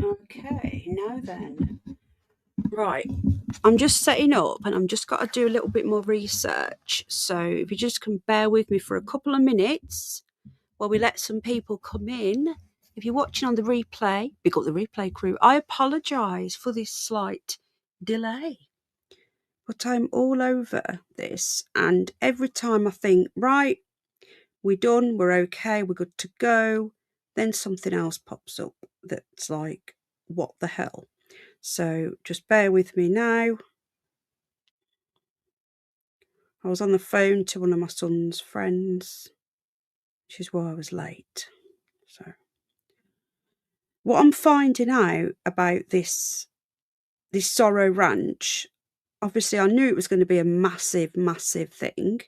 Okay, now then. Right, I'm just setting up and I'm just got to do a little bit more research. So if you just can bear with me for a couple of minutes while we let some people come in. If you're watching on the replay, we got the replay crew. I apologise for this slight delay, but I'm all over this. And every time I think, right, we're done, we're okay, we're good to go, then something else pops up that's like, what the hell? So just bear with me now. I was on the phone to one of my son's friends, which is why I was late. So what I'm finding out about this Zorro Ranch, obviously I knew it was going to be a massive, massive thing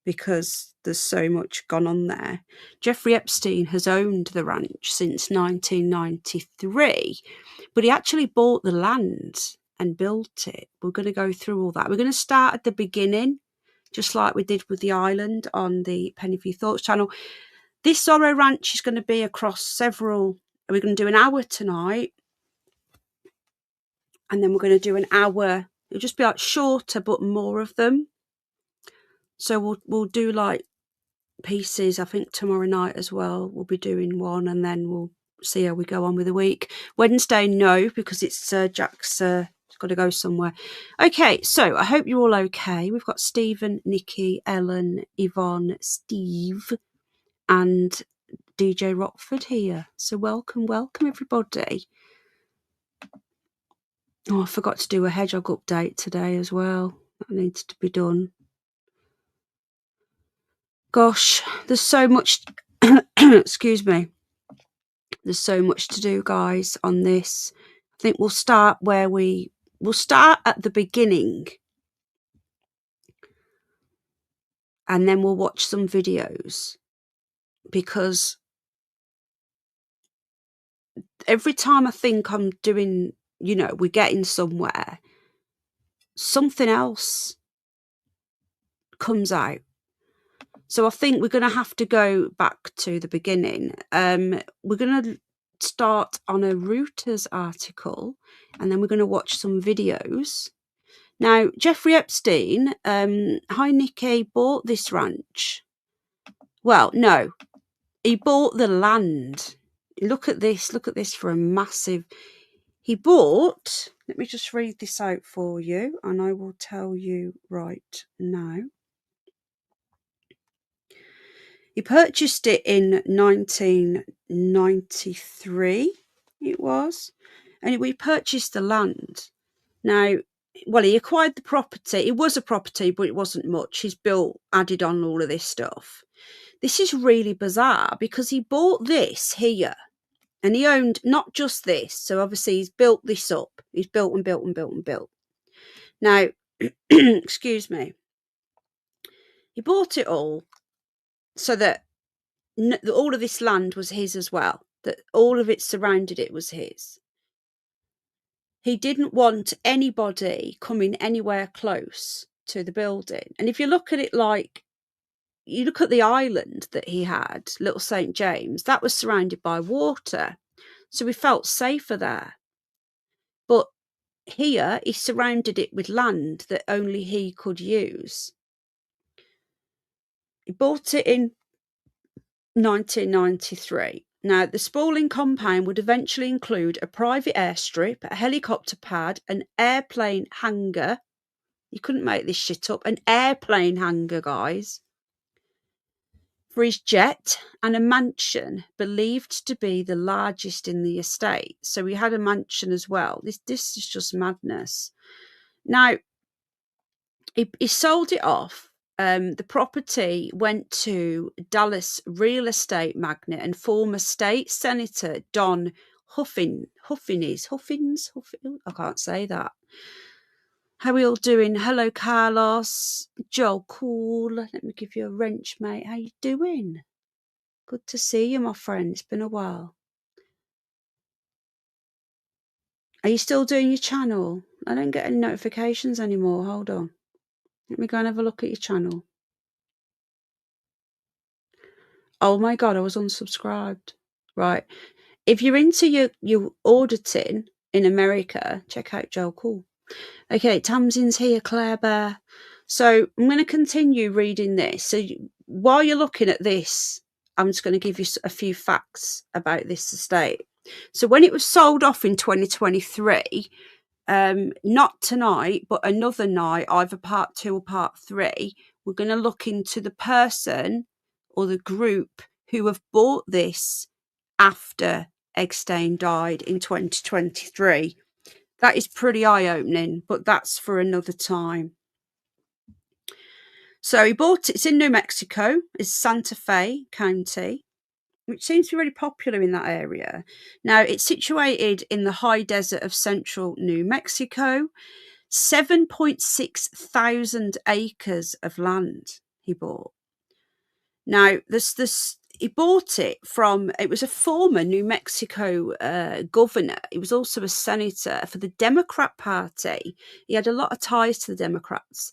because there's so much gone on there. Jeffrey Epstein has owned the ranch since 1993, but he actually bought the land and built it. We're going to go through all that. We're going to start at the beginning, just like we did with the island on the Penny for Your Thoughts channel. This Zorro Ranch is going to be across several. We're going to do an hour tonight, and then we're going to do an hour. It'll just be like shorter, but more of them. So we'll do like pieces. I think tomorrow night as well. We'll be doing one, and then we'll see how we go on with the week. Wednesday, no, because it's Jack's got to go somewhere. Okay, so I hope you're all okay. We've got Stephen, Nikki, Ellen, Yvonne, Steve, and DJ Rockford here. So welcome everybody. Oh, I forgot to do a hedgehog update today as well. That needs to be done. Gosh, there's so much excuse me. There's so much to do, guys, on this. I think we'll start we'll start at the beginning, and then we'll watch some videos, because every time I think I'm doing, we're getting somewhere, something else comes out. So I think we're going to have to go back to the beginning. We're going to start on a Reuters article, and then we're going to watch some videos. Now, Jeffrey Epstein, hi Nikki, bought this ranch. Well, no, he bought the land. Look at this for a massive. He bought, let me just read this out for you, and I will tell you right now. He purchased it in 1993, it was, and we purchased the land. Now, well, he acquired the property. It was a property, but it wasn't much. He's added on all of this stuff. This is really bizarre because he bought this here, and he owned not just this. So obviously he's built this up. He's built and built and built and built. Now, excuse me. He bought it all so that all of this land was his as well, that all of it surrounded it was his. He didn't want anybody coming anywhere close to the building. And if you look at it like, you look at the island that he had, Little St. James, that was surrounded by water. So we felt safer there. But here, he surrounded it with land that only he could use. He bought it in 1993. Now, the sprawling compound would eventually include a private airstrip, a helicopter pad, an airplane hangar. You couldn't make this shit up. An airplane hangar, guys, for his jet, and a mansion believed to be the largest in the estate. So he had a mansion as well. This is just madness. Now, he sold it off. The property went to Dallas real estate magnate and former state senator Don Huffins. I can't say that. How are we all doing? Hello, Carlos. Joe, cool. Let me give you a wrench, mate. How you doing? Good to see you, my friend. It's been a while. Are you still doing your channel? I don't get any notifications anymore. Hold on. Let me go and have a look at your channel. Oh my God, I was unsubscribed. Right. if you're into your auditing in America, check out Joel Cool. Okay, Tamsin's here, Claire Bear. So I'm going to continue reading this. So while you're looking at this, I'm just going to give you a few facts about this estate. So when it was sold off in 2023, not tonight, but another night, either part 2 or part 3, we're going to look into the person or the group who have bought this after Eggstein died in 2023. That is pretty eye-opening, but that's for another time. So he bought it. It's in New Mexico. It's Santa Fe County, which seems to be really popular in that area. Now, it's situated in the high desert of central New Mexico. 7.6 thousand acres of land he bought. Now, he bought it from, it was a former New Mexico governor. He was also a senator for the Democrat Party. He had a lot of ties to the Democrats.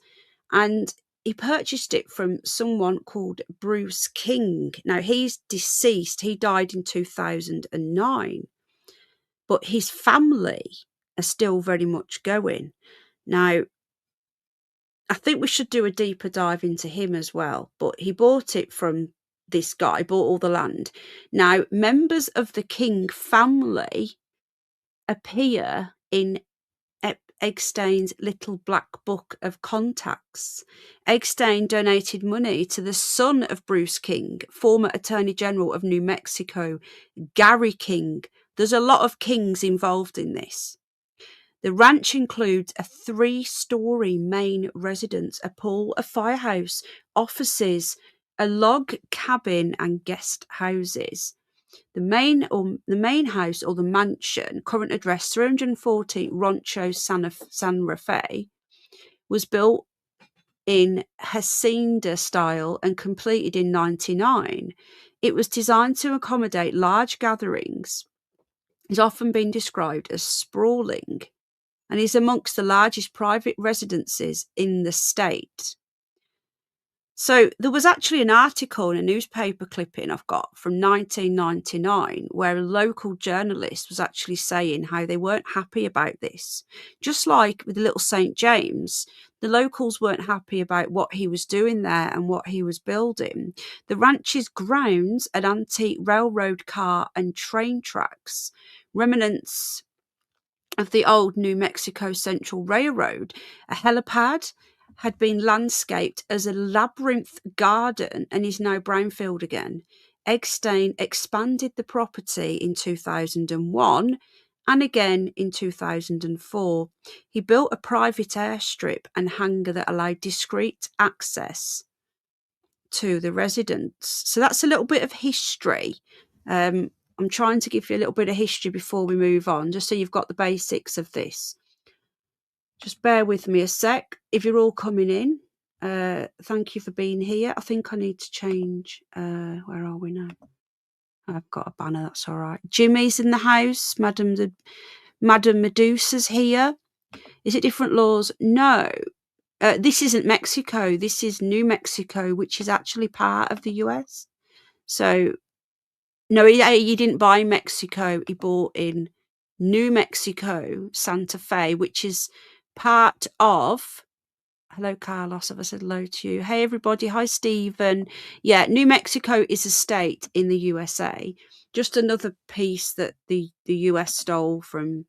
And he purchased it from someone called Bruce King. Now, he's deceased. He died in 2009. But his family are still very much going. Now, I think we should do a deeper dive into him as well. But he bought it from this guy, bought all the land. Now, members of the King family appear in Eggstein's little black book of contacts. Eggstein donated money to the son of Bruce King, former Attorney General of New Mexico, Gary King. There's a lot of Kings involved in this. The ranch includes a 3-story main residence, a pool, a firehouse, offices, a log cabin, and guest houses. The main house or the mansion, current address 340 Rancho San Rafael, was built in hacienda style and completed in 1999. It was designed to accommodate large gatherings. It's often been described as sprawling and is amongst the largest private residences in the state. So there was actually an article in a newspaper clipping I've got from 1999 where a local journalist was actually saying how they weren't happy about this. Just like with Little St. James, the locals weren't happy about what he was doing there and what he was building. The ranch's grounds, an antique railroad car and train tracks, remnants of the old New Mexico Central Railroad, a helipad, had been landscaped as a labyrinth garden and is now brownfield again. Eggstein expanded the property in 2001 and again in 2004. He built a private airstrip and hangar that allowed discreet access to the residents. So that's a little bit of history. I'm trying to give you a little bit of history before we move on, just so you've got the basics of this. Just bear with me a sec. If you're all coming in, thank you for being here. I think I need to change. Where are we now? I've got a banner, that's all right. Jimmy's in the house. Madam Medusa's here. Is it different laws? No. This isn't Mexico. This is New Mexico, which is actually part of the US. So, no, he didn't buy Mexico. He bought in New Mexico, Santa Fe, which is part of... Hello, Carlos. Have I said hello to you? Hey, everybody. Hi, Stephen. Yeah, New Mexico is a state in the USA. Just another piece that the US stole from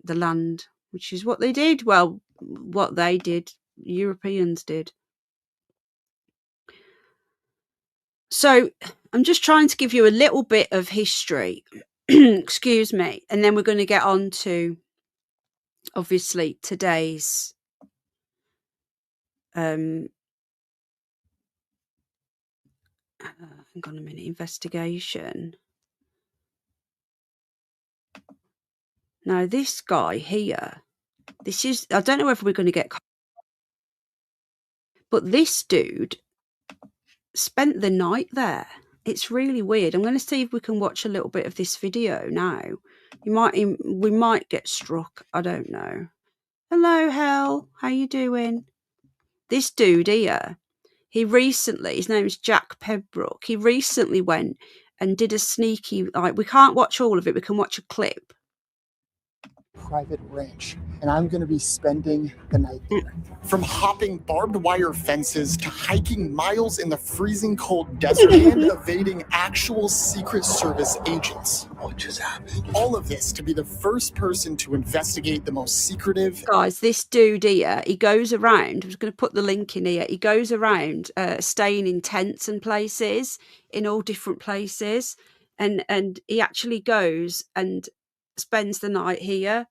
the land, which is what they did. Well, what they did, Europeans did. So I'm just trying to give you a little bit of history. Excuse me. And then we're going to get on to, obviously, today's hang on a minute, investigation. Now, this guy here, this is, I don't know whether we're going to get, but this dude spent the night there. It's really weird. I'm going to see if we can watch a little bit of this video now. We might get struck. I don't know. Hello, Hell. How you doing? This dude here, his name is Jack Pembroke. He recently went and did a sneaky, like, we can't watch all of it, we can watch a clip. Private ranch, and I'm going to be spending the night there. From hopping barbed wire fences to hiking miles in the freezing cold desert and evading actual Secret Service agents. What just happened? All of this to be the first person to investigate the most secretive. Guys, this dude here, he goes around, I'm just going to put the link in here, he goes around staying in tents and places, in all different places, and he actually goes and spends the night here.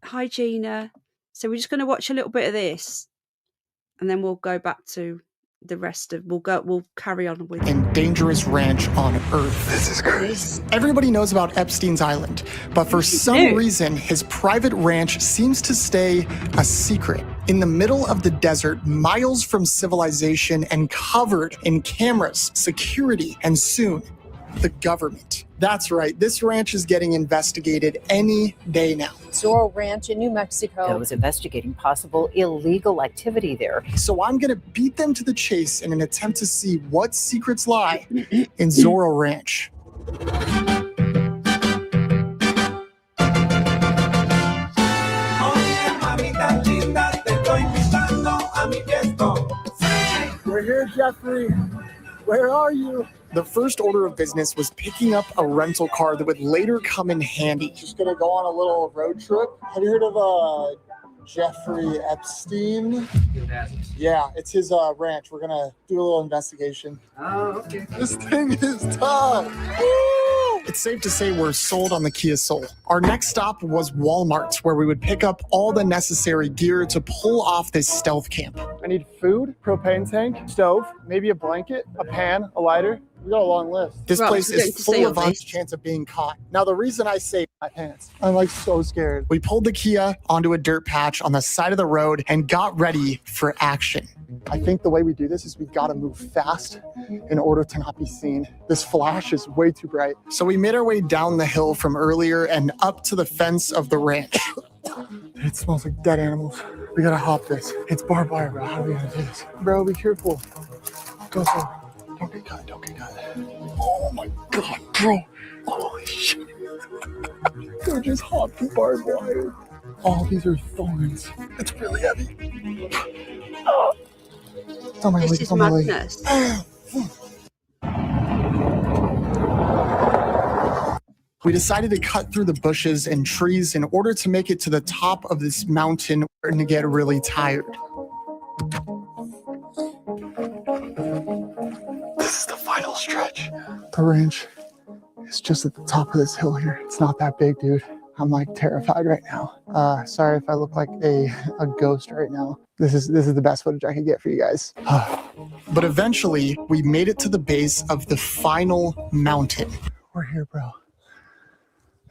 Hi, Gina. So we're just going to watch a little bit of this, and then we'll go back to the rest of, we'll carry on with and dangerous ranch on Earth. This is crazy. Everybody knows about Epstein's Island, but for some reason, his private ranch seems to stay a secret. In the middle of the desert, miles from civilization and covered in cameras, security, and soon, the government. That's right, this ranch is getting investigated any day now. Zorro Ranch in New Mexico. It was investigating possible illegal activity there. So I'm gonna beat them to the chase in an attempt to see what secrets lie in Zorro Ranch. We're here, Jeffrey. Where are you? The first order of business was picking up a rental car that would later come in handy. Just gonna go on a little road trip. Have you heard of Jeffrey Epstein? Yeah, it's his ranch. We're gonna do a little investigation. Oh, okay. This thing is tough. Woo! It's safe to say we're sold on the Kia Soul. Our next stop was Walmart, where we would pick up all the necessary gear to pull off this stealth camp. I need food, propane tank, stove, maybe a blanket, a pan, a lighter. We got a long list. This place is full of a chance of being caught. Now, the reason I say my pants, I'm like so scared. We pulled the Kia onto a dirt patch on the side of the road and got ready for action. I think the way we do this is we gotta move fast in order to not be seen. This flash is way too bright. So we made our way down the hill from earlier and up to the fence of the ranch. It smells like dead animals. We gotta hop this. It's barbed wire, bro. How are we gonna do this? Bro, be careful. Go slow. Don't get cut, don't get cut. Oh my God, bro. Holy shit. They're just hopping barbed wire. Oh, these are thorns. It's really heavy. Oh. It's on my leg, it's on my leg. We decided to cut through the bushes and trees in order to make it to the top of this mountain and to get really tired. This is the final stretch. The ranch is just at the top of this hill here. It's not that big, dude. I'm like terrified right now. Sorry if I look like a ghost right now. This is the best footage I could get for you guys. But eventually, we made it to the base of the final mountain. We're here, bro.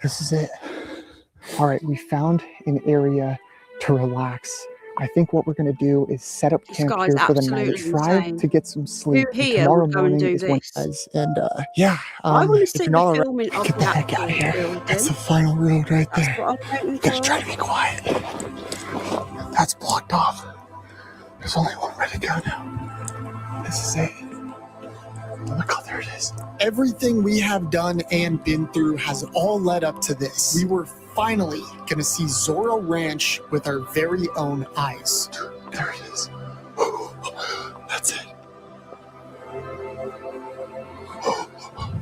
This is it. All right, we found an area to relax. I think what we're gonna do is set up camp here for the night, try to get some sleep. Tomorrow morning is when guys, and yeah, if you're not already, get the heck out of here. That's the final road right there. You gotta try to be quiet. That's blocked off. There's only one way to go now. This is it. Look how there it is. Everything we have done and been through has all led up to this. We were finally gonna see Zorro Ranch with our very own eyes. There it is. That's it.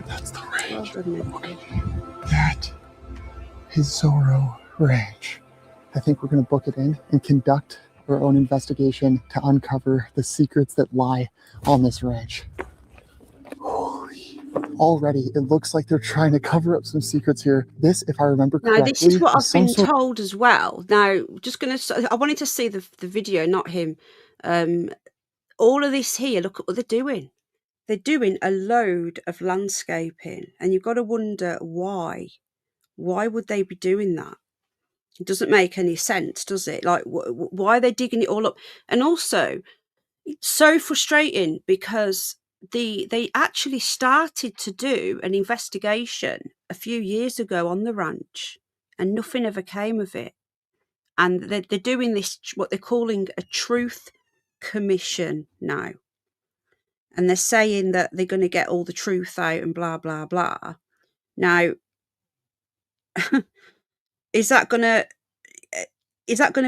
That's the ranch. Okay. That is Zorro Ranch. I think we're gonna book it in and conduct our own investigation to uncover the secrets that lie on this ranch. Already, it looks like they're trying to cover up some secrets here. This, if I remember correctly, now this is what I've been told as well. Now, I wanted to see the video, not him. All of this here, look at what they're doing. They're doing a load of landscaping, and you've got to wonder why. Why would they be doing that? It doesn't make any sense, does it? Like, why are they digging it all up? And also, it's so frustrating because they actually started to do an investigation a few years ago on the ranch, and nothing ever came of it. And they're doing this, what they're calling a truth commission now. and they're saying that they're going to get all the truth out and blah, blah, blah. Now, is that going to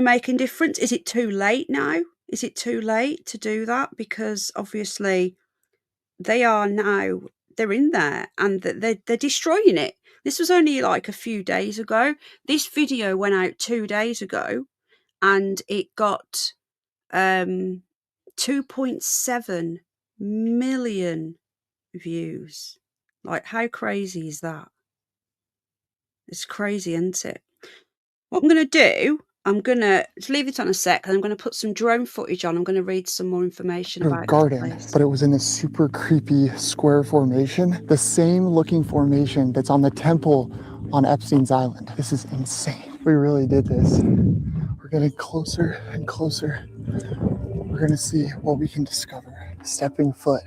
make a difference? Is it too late now? Is it too late to do that? Because obviously they're in there and they're destroying it. This was only like a few days ago. This video went out 2 days ago and it got 2.7 million views. Like, how crazy is that? It's crazy, isn't it? What I'm going to do, I'm going to leave it on a sec, and I'm going to put some drone footage on. I'm going to read some more information about garden, but it was in a super creepy square formation, the same looking formation that's on the temple on Epstein's Island. This is insane. We really did this. We're getting closer and closer. We're going to see what we can discover. Stepping foot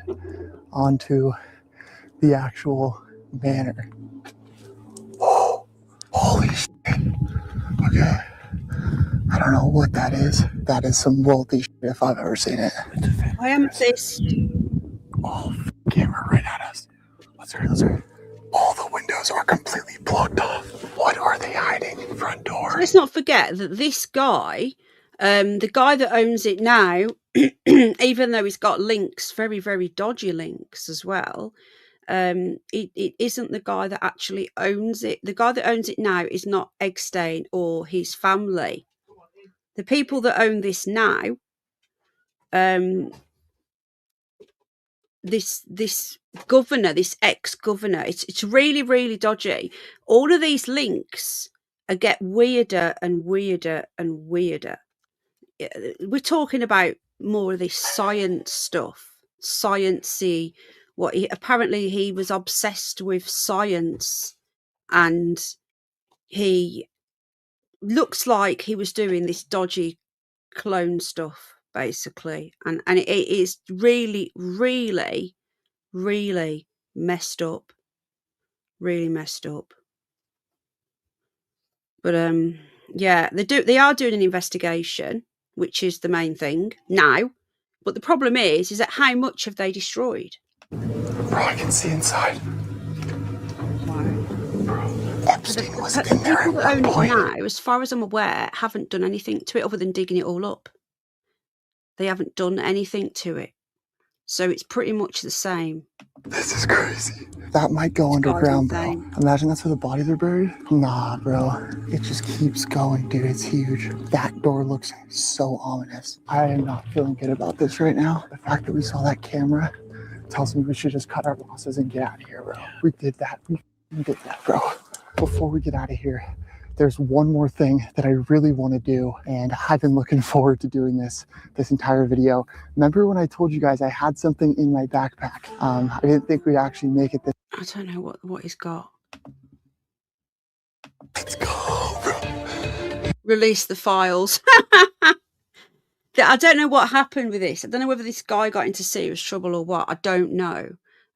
onto the actual manor. Oh, holy shit. Okay. I don't know what that is. That is some wealthy shit if I've ever seen it. I amethyst. Oh, camera right at us. Let's hurry. All the windows are completely blocked off. What are they hiding in front door? So let's not forget that this guy, the guy that owns it now, even though he's got links, very, very dodgy links as well, it isn't the guy that actually owns it. The guy that owns it now is not Eggstein or his family. The people that own this now, this governor, this ex-governor, it's really, really dodgy. All of these links get weirder and weirder and weirder. We're talking about more of this science stuff, sciencey. Apparently he was obsessed with science, and he looks like he was doing this dodgy clone stuff, basically, and it is really, really, really messed up. Really messed up. But yeah, they are doing an investigation, which is the main thing now. But the problem is that how much have they destroyed? Bro, I can see inside. Wow. Epstein wasn't in there at one point. Now, as far as I'm aware, haven't done anything to it other than digging it all up. They haven't done anything to it. So it's pretty much the same. This is crazy. That might go underground, bro. Imagine that's where the bodies are buried. Nah, bro. It just keeps going, dude. It's huge. That door looks so ominous. I am not feeling good about this right now. The fact that we saw that camera tells me we should just cut our losses and get out of here, bro. We did that. We did that, bro. Before we get out of here, there's one more thing that I really want to do, and I've been looking forward to doing this entire video. Remember when I told you guys I had something in my backpack? I didn't think we'd actually make it this. I don't know what he's got. Let's go, bro. Release the files. I don't know what happened with this. I don't know whether this guy got into serious trouble or what. I don't know.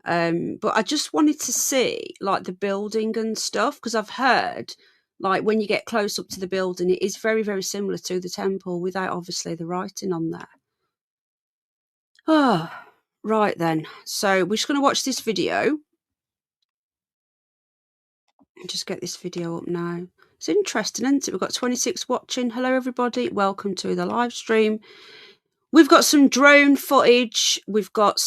But I just wanted to see like the building and stuff, because I've heard like when you get close up to the building, it is very, very similar to the temple without obviously the writing on there. Oh, right then. So we're just going to watch this video. Just get this video up now. It's interesting, isn't it? We've got 26 watching. Hello, everybody. Welcome to the live stream. We've got some drone footage. We've got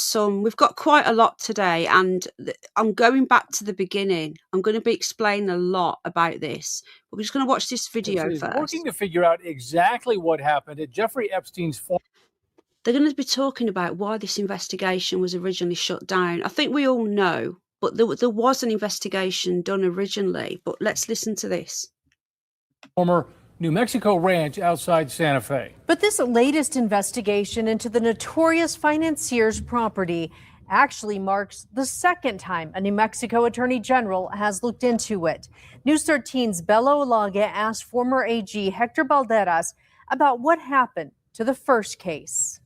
quite a lot today, and I'm going back to the beginning. I'm going to be explaining a lot about this, but we're just going to watch this video first. Working to figure out exactly what happened at Jeffrey Epstein's They're going to be talking about why this investigation was originally shut down. I think we all know, but there was an investigation done originally. But let's listen to this. Former New Mexico ranch outside Santa Fe. But this latest investigation into the notorious financier's property actually marks the second time a New Mexico attorney general has looked into it. News 13's Bella Olague asked former AG Hector Balderas about what happened to the first case.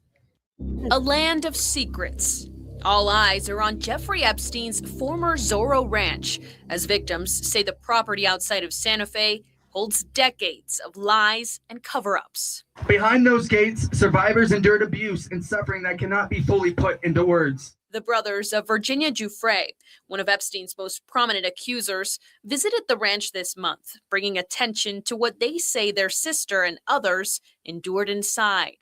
A land of secrets. All eyes are on Jeffrey Epstein's former Zorro ranch, as victims say the property outside of Santa Fe holds decades of lies and cover-ups. Behind those gates, survivors endured abuse and suffering that cannot be fully put into words. The brothers of Virginia Giuffre, one of Epstein's most prominent accusers, visited the ranch this month, bringing attention to what they say their sister and others endured inside.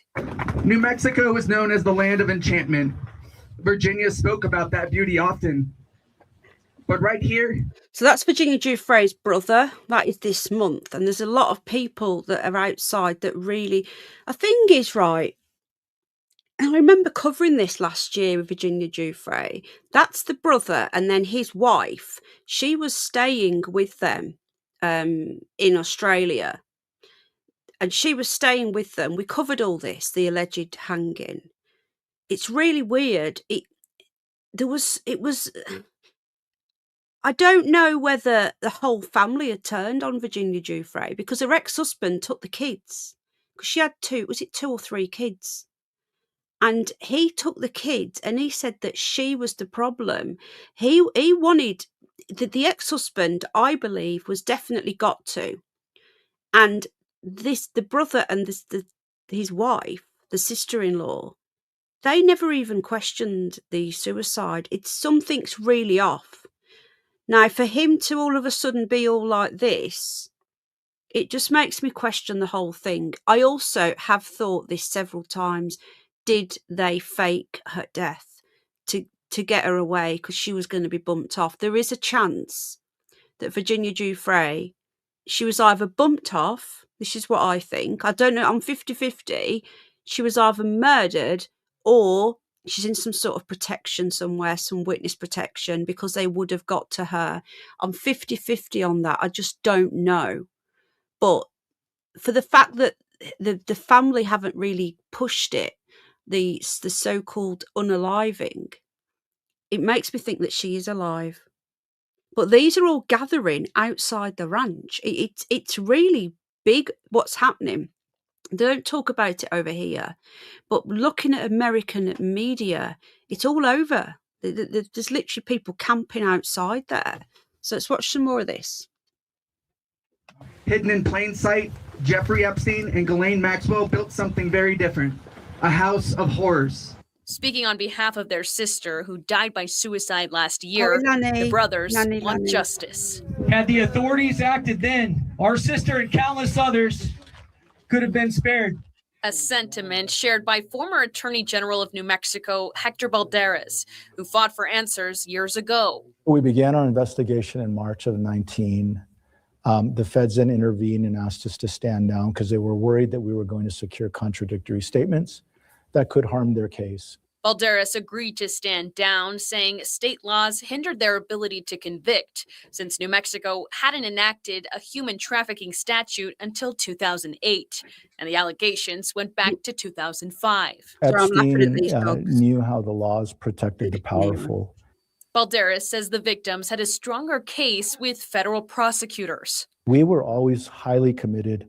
New Mexico is known as the land of enchantment. Virginia spoke about that beauty often. But right here, So that's Virginia Giuffre's brother. That is this month. And there's a lot of people that are outside that really... A thing is, right, and I remember covering this last year with Virginia Giuffre. That's the brother, and then his wife. She was staying with them in Australia. And she was staying with them. We covered all this, the alleged hanging. It's really weird. I don't know whether the whole family had turned on Virginia Giuffre because her ex-husband took the kids. Because she had two or three kids? And he took the kids and he said that she was the problem. He wanted, the ex-husband, I believe, was definitely got to. And the brother and his wife, the sister-in-law, they never even questioned the suicide. Something's really off. Now, for him to all of a sudden be all like this, it just makes me question the whole thing. I also have thought this several times. Did they fake her death to get her away because she was going to be bumped off? There is a chance that Virginia Giuffre, she was either bumped off, this is what I think, I don't know, I'm 50-50, she was either murdered or she's in some sort of protection somewhere, some witness protection, because they would have got to her. I'm 50-50 on that. I just don't know. But for the fact that the family haven't really pushed it, the so-called unaliving, it makes me think that she is alive. But these are all gathering outside the ranch. It's really big what's happening. They don't talk about it over here, but looking at American media, it's all over. There's literally people camping outside there. So let's watch some more of this. hidden in plain sight, Jeffrey Epstein and Ghislaine Maxwell built something very different, a house of horrors. Speaking on behalf of their sister, who died by suicide last year, the brothers want justice. Had the authorities acted then, our sister and countless others could have been spared. A sentiment shared by former Attorney General of New Mexico, Hector Balderas, who fought for answers years ago. We began our investigation in March of 19. The feds then intervened and asked us to stand down because they were worried that we were going to secure contradictory statements that could harm their case. Balderas agreed to stand down, saying state laws hindered their ability to convict, since New Mexico hadn't enacted a human trafficking statute until 2008, and the allegations went back to 2005. Epstein knew how the laws protected the powerful. Balderas says the victims had a stronger case with federal prosecutors. We were always highly committed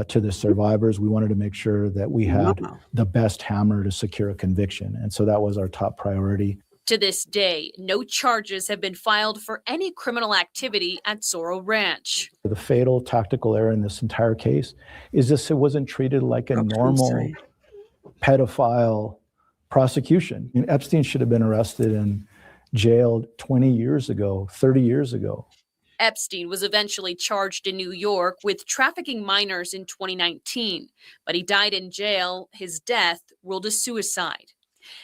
to the survivors. We wanted to make sure that we had the best hammer to secure a conviction. And so that was our top priority. To this day, no charges have been filed for any criminal activity at Zorro Ranch. The fatal tactical error in this entire case is this: it wasn't treated like a normal pedophile prosecution. And Epstein should have been arrested and jailed 20 years ago, 30 years ago. Epstein was eventually charged in New York with trafficking minors in 2019, but he died in jail. His death ruled a suicide.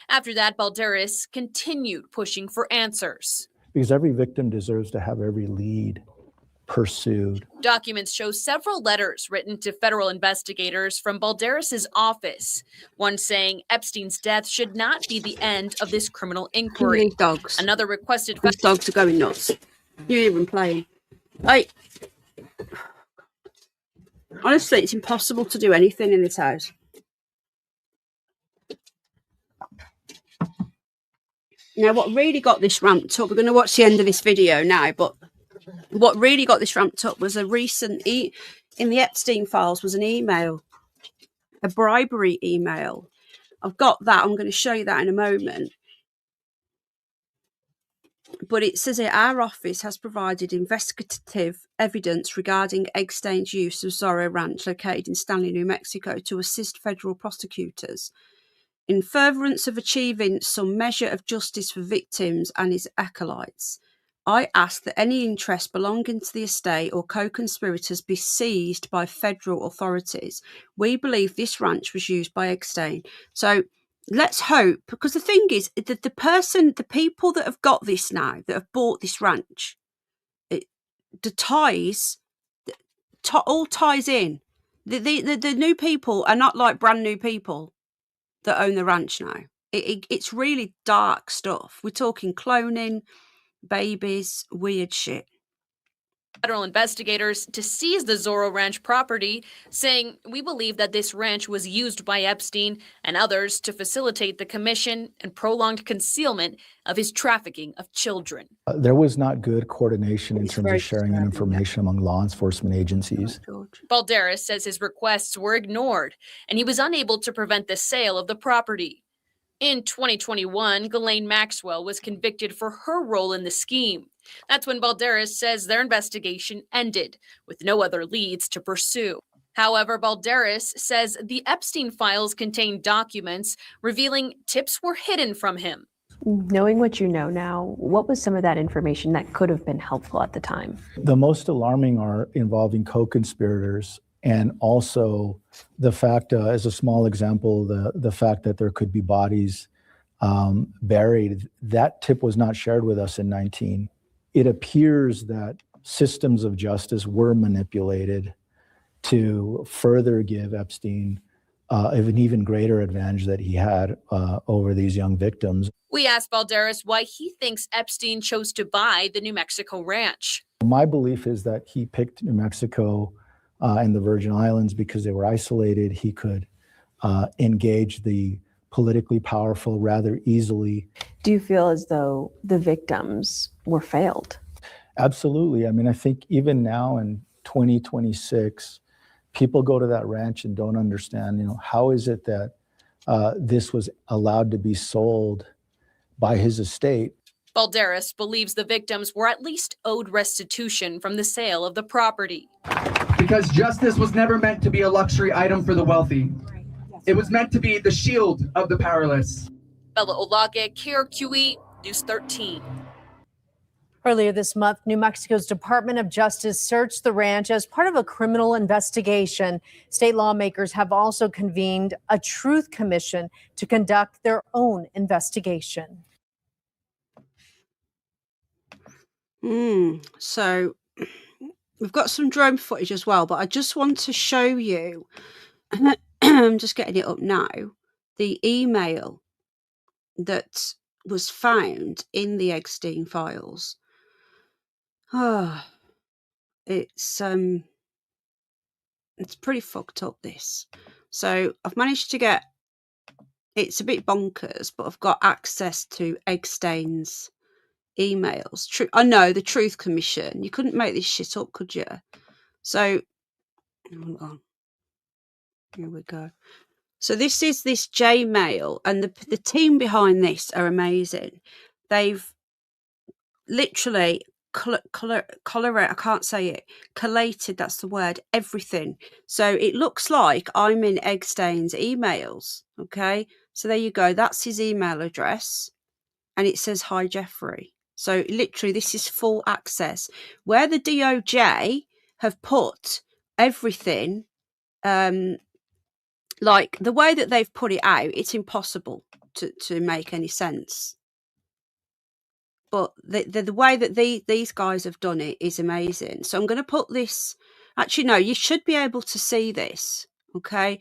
After that, Balderas continued pushing for answers. Because every victim deserves to have every lead pursued. Documents show several letters written to federal investigators from Balderas' office, one saying Epstein's death should not be the end of this criminal inquiry. Dogs. Another requested... These dogs are going nuts. You're even playing. Honestly, it's impossible to do anything in this house. Now, what really got this ramped up, we're going to watch the end of this video now, but what really got this ramped up was a recent, in the Epstein files was an email, a bribery email. I've got that. I'm going to show you that in a moment. But it says here, our office has provided investigative evidence regarding Eggstein's use of Zorro Ranch, located in Stanley, New Mexico, to assist federal prosecutors in furtherance of achieving some measure of justice for victims and his acolytes. I ask that any interest belonging to the estate or co-conspirators be seized by federal authorities. We believe this ranch was used by Eggstein. So let's hope, because the thing is that the people that have got this now, that have bought this ranch, the ties, all ties in. The new people are not like brand new people that own the ranch now. It's really dark stuff. We're talking cloning, babies, weird shit. Federal investigators to seize the Zorro Ranch property, saying, "We believe that this ranch was used by Epstein and others to facilitate the commission and prolonged concealment of his trafficking of children." There was not good coordination in It's terms very of sharing disturbing, information among law enforcement agencies. George. Balderas says his requests were ignored and he was unable to prevent the sale of the property. In 2021, Ghislaine Maxwell was convicted for her role in the scheme. That's when Balderas says their investigation ended, with no other leads to pursue. However, Balderas says the Epstein files contain documents revealing tips were hidden from him. Knowing what you know now, what was some of that information that could have been helpful at the time? The most alarming are involving co-conspirators, and also the fact, as a small example, the fact that there could be bodies buried. That tip was not shared with us in 19. It appears that systems of justice were manipulated to further give Epstein an even greater advantage that he had over these young victims. We asked Balderas why he thinks Epstein chose to buy the New Mexico ranch. My belief is that he picked New Mexico and the Virgin Islands because they were isolated. He could engage the politically powerful rather easily. Do you feel as though the victims were failed? Absolutely. I mean, I think even now in 2026, people go to that ranch and don't understand, how is it that this was allowed to be sold by his estate? Balderas believes the victims were at least owed restitution from the sale of the property. Because justice was never meant to be a luxury item for the wealthy. It was meant to be the shield of the powerless. Bella Olage, KRQE, News 13. Earlier this month, New Mexico's Department of Justice searched the ranch as part of a criminal investigation. State lawmakers have also convened a truth commission to conduct their own investigation. So we've got some drone footage as well, but I just want to show you, I'm just getting it up now, the email that was found in the Eggstein files. It's pretty fucked up, this. So I've managed to get, it's a bit bonkers, but I've got access to Eggstein's emails. I know, the Truth Commission. You couldn't make this shit up, could you? So, hold on. Here we go. So this is this J-mail, and the team behind this are amazing. They've literally I can't say it. Collated, that's the word. Everything. So it looks like I'm in Eggstein's emails. Okay. So there you go. That's his email address, and it says, "Hi, Jeffrey." So literally, this is full access. Where the DOJ have put everything, like the way that they've put it out, it's impossible to make any sense. But the way that these guys have done it is amazing. So I'm going to put this. Actually, no, you should be able to see this. Okay.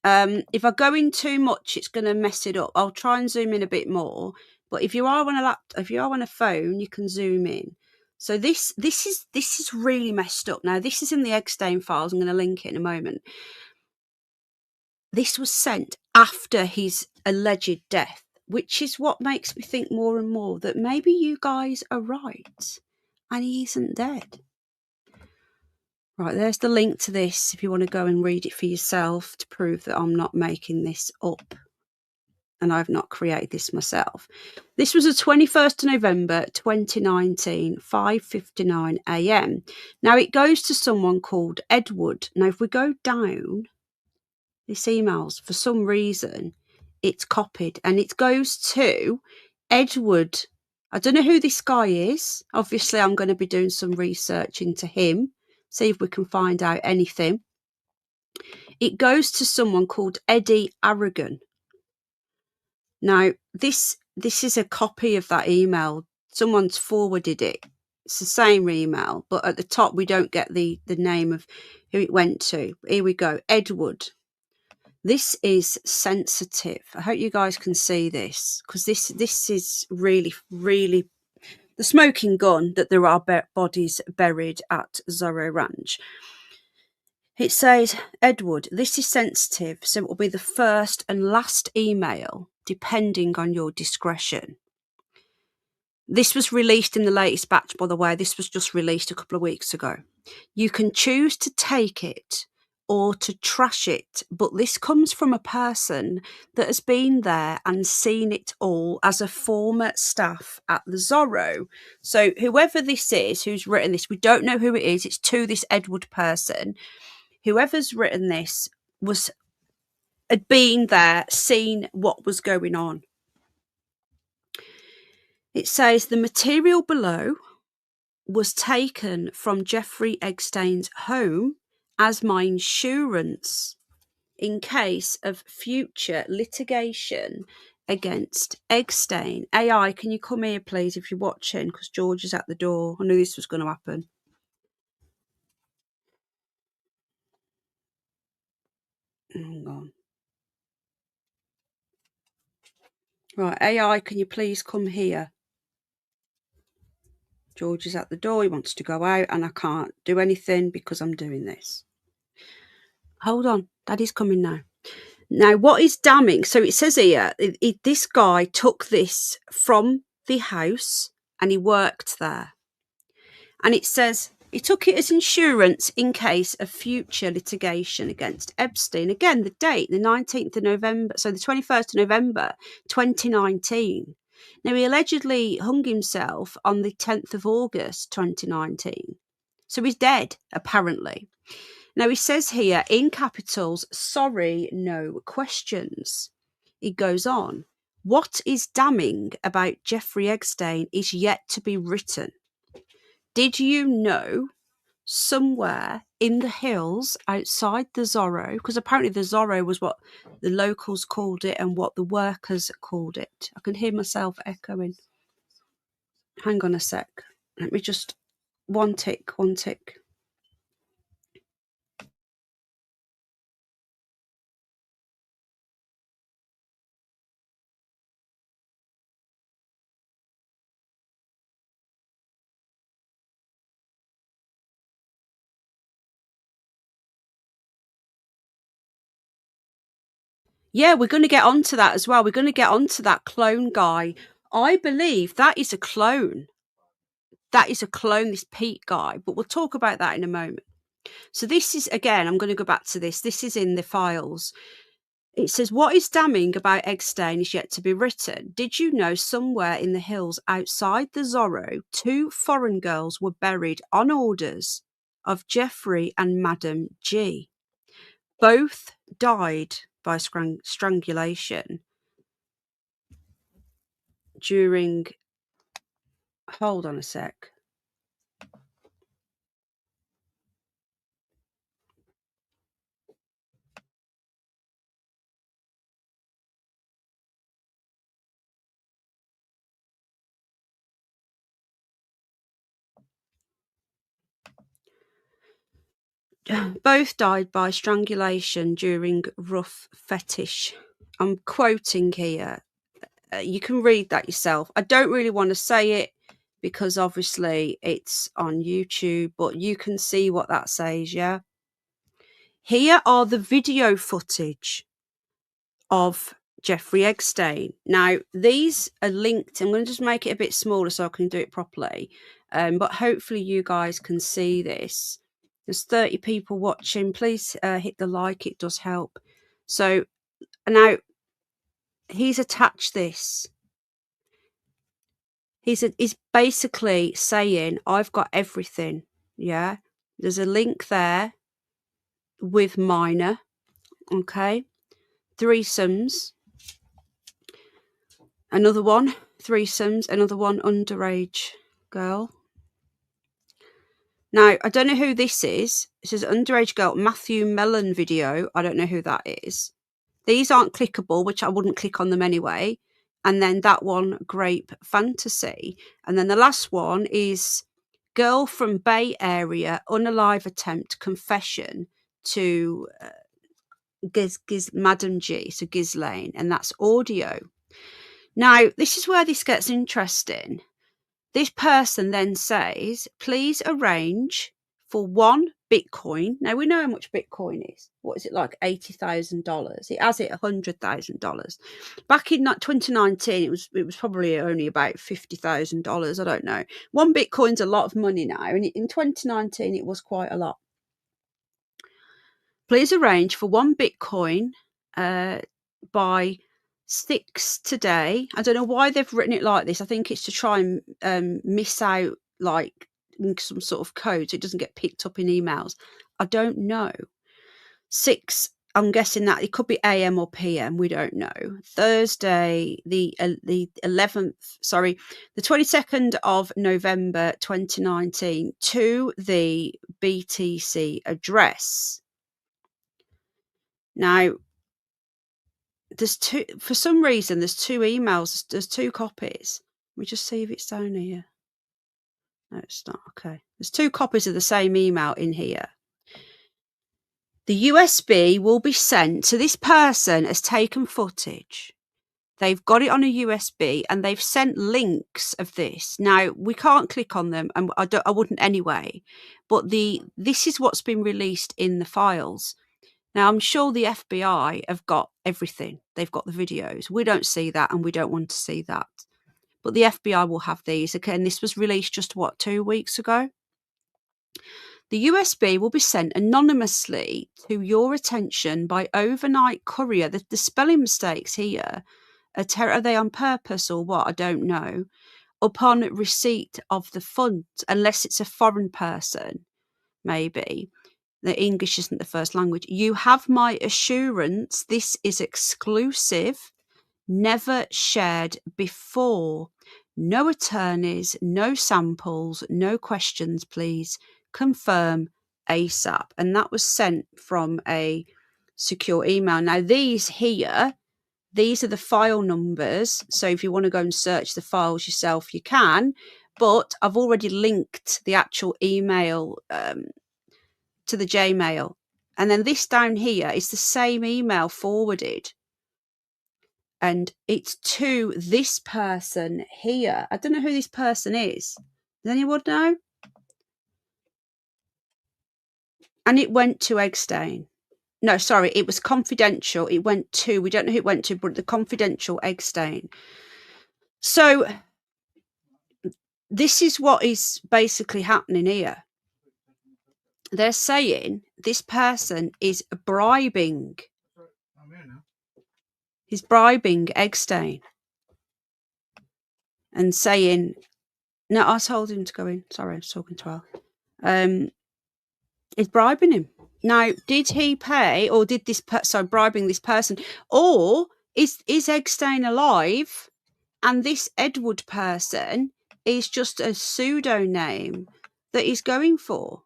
If I go in too much, it's going to mess it up. I'll try and zoom in a bit more. But if you are on a laptop, if you are on a phone, you can zoom in. So this is really messed up. Now, this is in the Eggstein files. I'm going to link it in a moment. This was sent after his alleged death, which is what makes me think more and more that maybe you guys are right and he isn't dead. Right, there's the link to this if you want to go and read it for yourself to prove that I'm not making this up. and I've not created this myself. This was the 21st of November 2019, 5:59 a.m. Now it goes to someone called Edward. Now if we go down this emails, for some reason it's copied and it goes to Edward. I don't know who this guy is. Obviously I'm going to be doing some research into him, see if we can find out anything. It goes to someone called Eddie Aragon. Now this is a copy of that email. Someone's forwarded it. It's the same email, but at the top we don't get the name of who it went to. Here we go. Edward. This is sensitive. I hope you guys can see this, because this is really, really the smoking gun that there are bodies buried at Zorro Ranch. It says, Edward, this is sensitive, so it will be the first and last email, depending on your discretion. This was released in the latest batch, by the way. This was just released a couple of weeks ago. You can choose to take it or to trash it, but this comes from a person that has been there and seen it all as a former staff at the Zorro. So whoever this is who's written this, we don't know who it is. It's to this Edward person. Whoever's written this had been there, seen what was going on. It says the material below was taken from Jeffrey Eggstein's home as my insurance in case of future litigation against Eggstein. AI, can you come here, please, if you're watching, because George is at the door. I knew this was going to happen. Hang on. Right, AI, can you please come here? George is at the door. He wants to go out, and I can't do anything because I'm doing this. Hold on. Daddy's coming now. Now, what is damning? So it says here, this guy took this from the house and he worked there. And it says he took it as insurance in case of future litigation against Epstein. Again, the date, the 19th of November, so the 21st of November, 2019. Now, he allegedly hung himself on the 10th of August, 2019. So he's dead, apparently. Now, he says here in capitals, sorry, no questions. He goes on, what is damning about Jeffrey Eggstein is yet to be written. Did you know somewhere in the hills outside the Zorro, because apparently the Zorro was what the locals called it and what the workers called it. I can hear myself echoing. Hang on a sec. Let me just, one tick. Yeah, we're going to get onto that as well. We're going to get onto that clone guy. I believe that is a clone. That is a clone, this Pete guy. But we'll talk about that in a moment. So this is, again, I'm going to go back to this. This is in the files. It says, what is damning about Eggstein is yet to be written. Did you know somewhere in the hills outside the Zorro, 2 foreign girls were buried on orders of Jeffrey and Madam G? Both died by strangulation during, hold on a sec. Both died by strangulation during rough fetish. I'm quoting here. You can read that yourself. I don't really want to say it because obviously it's on YouTube, but you can see what that says, yeah? Here are the video footage of Jeffrey Eggstein. Now, these are linked. I'm going to just make it a bit smaller so I can do it properly. But hopefully you guys can see this. There's 30 people watching. Please hit the like. It does help. So now he's attached this. He's basically saying, I've got everything. Yeah. There's a link there with minor. Okay. Threesomes. Another one. Threesomes. Another one, underage girl. Now, I don't know who this is. It says underage girl, Matthew Mellon video. I don't know who that is. These aren't clickable, which I wouldn't click on them anyway. And then that one, Grape Fantasy. And then the last one is girl from Bay Area, unalive attempt confession to Madam G, so Ghislaine. And that's audio. Now, this is where this gets interesting. This person then says, please arrange for 1 Bitcoin. Now, we know how much Bitcoin is. What is it, like $80,000? It has it $100,000. Back in 2019, it was probably only about $50,000. I don't know. 1 Bitcoin's a lot of money now. And in 2019, it was quite a lot. Please arrange for 1 Bitcoin by 6 today. I don't know why they've written it like this. I think it's to try and miss out like some sort of code so it doesn't get picked up in emails. I don't know. 6, I'm guessing that it could be AM or PM. We don't know. Thursday, the 22nd of November 2019 to the BTC address. Now, there's two, for some reason, there's 2 emails, there's 2 copies. Let me just see if it's down here. No, it's not. Okay. There's 2 copies of the same email in here. The USB will be sent. So this person has taken footage. They've got it on a USB and they've sent links of this. Now, we can't click on them, and I wouldn't anyway. But this is what's been released in the files. Now, I'm sure the FBI have got everything. They've got the videos. We don't see that, and we don't want to see that. But the FBI will have these. Again, this was released just, 2 weeks ago? The USB will be sent anonymously to your attention by overnight courier. The spelling mistakes here, are they on purpose or what? I don't know. Upon receipt of the funds, unless it's a foreign person, maybe. The English isn't the first language. You have my assurance this is exclusive, never shared before. No attorneys, no samples, no questions, please. Confirm ASAP. And that was sent from a secure email. Now, these here, these are the file numbers. So if you want to go and search the files yourself, you can. But I've already linked the actual email to the Gmail. And then this down here is the same email forwarded. And it's to this person here. I don't know who this person is. Does anyone know? And it went to Eggstein. No, sorry, it was confidential. It went to, we don't know who it went to, but the confidential Eggstein. So this is what is basically happening here. They're saying this person is bribing. He's bribing Eggstein and saying, no, I told him to go in. Sorry, I was talking to Al. He's bribing him. Now, did he pay, or did this bribing this person, or is Eggstein alive and this Edward person is just a pseudonym that he's going for?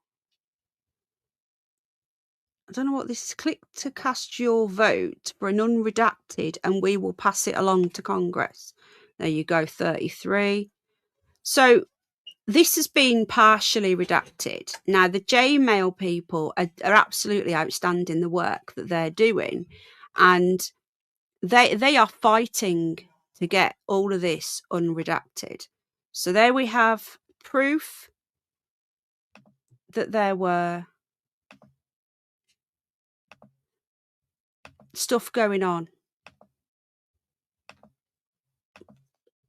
I don't know what this is. Click to cast your vote for an unredacted and we will pass it along to Congress. There you go, 33. So this has been partially redacted. Now, the Gmail people are absolutely outstanding, the work that they're doing. And they are fighting to get all of this unredacted. So there we have proof that there were stuff going on.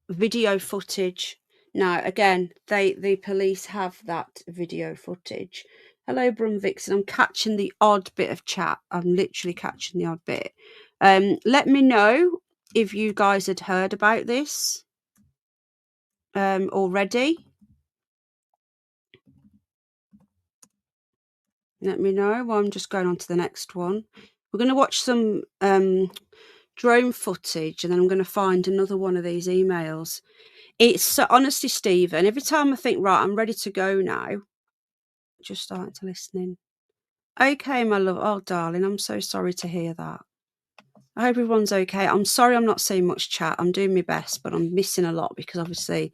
Video footage. Now, again, the police have that video footage. Hello, Brum Vixen. I'm catching the odd bit of chat. I'm literally catching the odd bit. Let me know if you guys had heard about this already. Let me know. Well, I'm just going on to the next one. We're going to watch some drone footage, and then I'm going to find another one of these emails. It's so, honestly, Stephen, every time I think, right, I'm ready to go now, just starting to listening. Okay, my love. Oh, darling, I'm so sorry to hear that. I hope everyone's okay. I'm sorry I'm not seeing much chat. I'm doing my best, but I'm missing a lot because obviously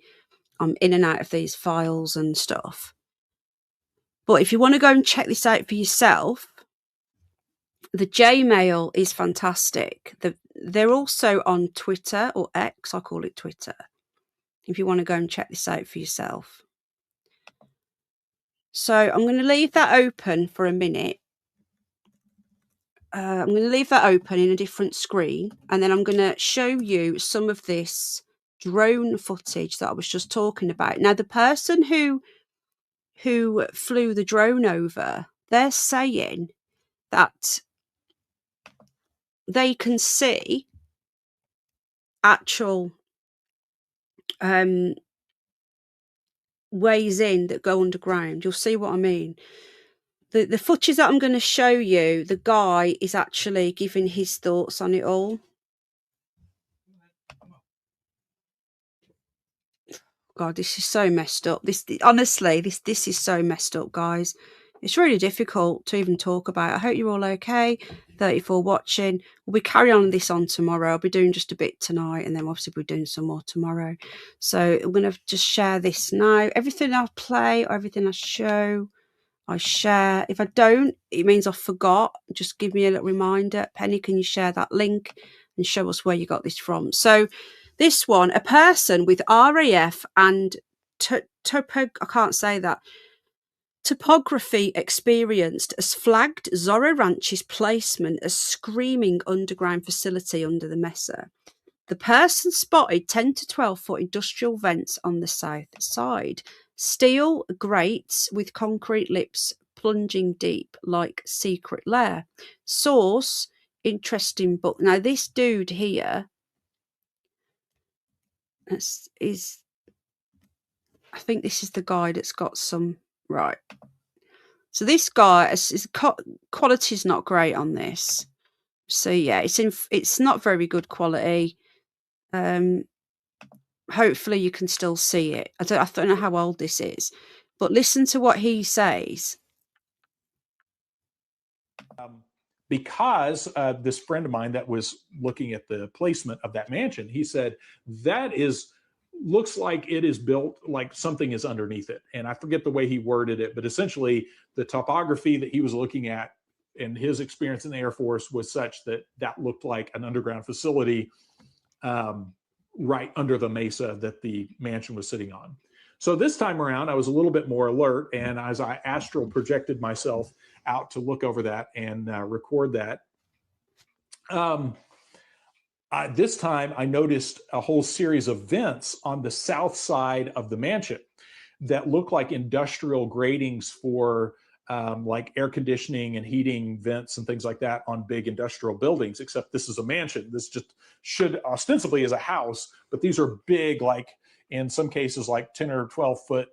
I'm in and out of these files and stuff. But if you want to go and check this out for yourself, the Gmail is fantastic. They're also on Twitter, or X, I call it Twitter, if you want to go and check this out for yourself. So I'm going to leave that open for a minute. I'm going to leave that open in a different screen, and then I'm going to show you some of this drone footage that I was just talking about. Now, the person who flew the drone over, they're saying that they can see actual ways in that go underground. You'll see what I mean. The footage that I'm going to show you, the guy is actually giving his thoughts on it all. God, this is so messed up. Honestly, this is so messed up, guys. It's really difficult to even talk about. I hope you're all okay. 34 watching. We'll carry on this on tomorrow. I'll be doing just a bit tonight, and then obviously we'll be doing some more tomorrow. So I'm going to just share this now. Everything I play or everything I show, I share. If I don't, it means I forgot. Just give me a little reminder. Penny, can you share that link and show us where you got this from? So this one, a person with RAF and I can't say that, topography experienced has flagged Zorro Ranch's placement as screaming underground facility under the mesa. The person spotted 10 to 12 foot industrial vents on the south side, steel grates with concrete lips plunging deep like secret lair. Source, interesting book. Now, this dude here is, I think this is the guy that's got some, right. So this guy, his quality is not great on this. So yeah, it's not very good quality. Hopefully you can still see it. I don't know how old this is, but listen to what he says. Because this friend of mine that was looking at the placement of that mansion, he said that looks like it is built like something is underneath it. And I forget the way he worded it, but essentially the topography that he was looking at and his experience in the Air Force was such that looked like an underground facility right under the mesa that the mansion was sitting on. So this time around, I was a little bit more alert, and as I astral projected myself out to look over that and record that, this time I noticed a whole series of vents on the south side of the mansion that looked like industrial gratings for like air conditioning and heating vents and things like that on big industrial buildings, except this is a mansion. This just should ostensibly is a house, but these are big, like in some cases like 10 or 12 foot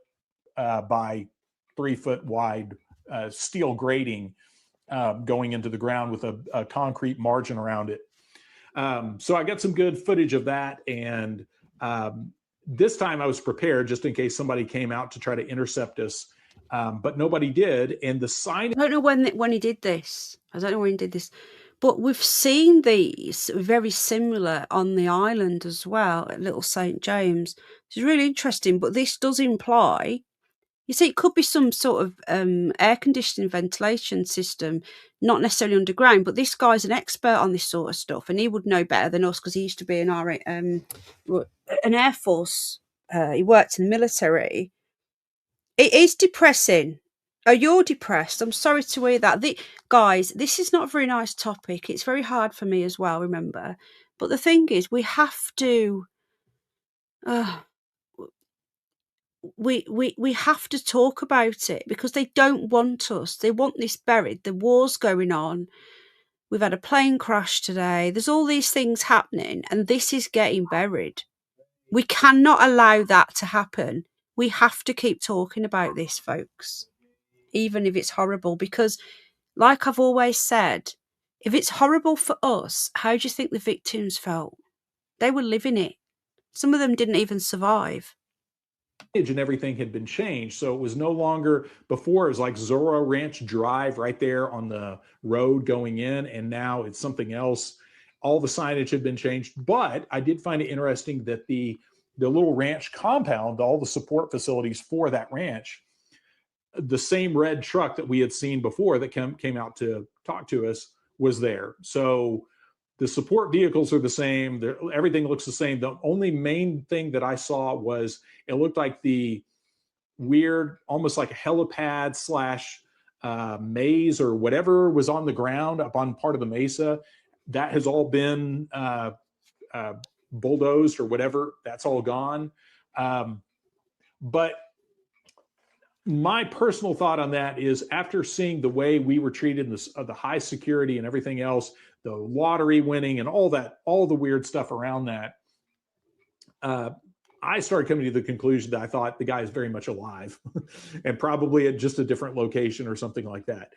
by 3 foot wide steel grating going into the ground with a concrete margin around it. So I got some good footage of that. And this time I was prepared just in case somebody came out to try to intercept us. But nobody did. And the sign. I don't know when he did this. I don't know when he did this. But we've seen these very similar on the island as well, at Little St. James. It's really interesting. But this does imply, you see, it could be some sort of air conditioning ventilation system, not necessarily underground, but this guy's an expert on this sort of stuff, and he would know better than us because he used to be an Air Force. He worked in the military. It is depressing. Oh, you're depressed. I'm sorry to hear that. Guys, this is not a very nice topic. It's very hard for me as well, remember. But the thing is, we have to... we have to talk about it because they don't want us. They want this buried. The war's going on. We've had a plane crash today. There's all these things happening, and this is getting buried. We cannot allow that to happen. We have to keep talking about this, folks, even if it's horrible, because like I've always said, if it's horrible for us, how do you think the victims felt? They were living it. Some of them didn't even survive. And everything had been changed. So it was no longer, before it was like Zorro Ranch Drive right there on the road going in, and now it's something else. All the signage had been changed. But I did find it interesting that the little ranch compound, all the support facilities for that ranch, the same red truck that we had seen before that came out to talk to us was there. So the support vehicles are the same. Everything looks the same. The only main thing that I saw was it looked like the weird, almost like a helipad slash maze or whatever was on the ground up on part of the mesa. That has all been bulldozed or whatever. That's all gone. But my personal thought on that is, after seeing the way we were treated in the high security and everything else, the lottery winning and all that, all the weird stuff around that, I started coming to the conclusion that I thought the guy is very much alive and probably at just a different location or something like that.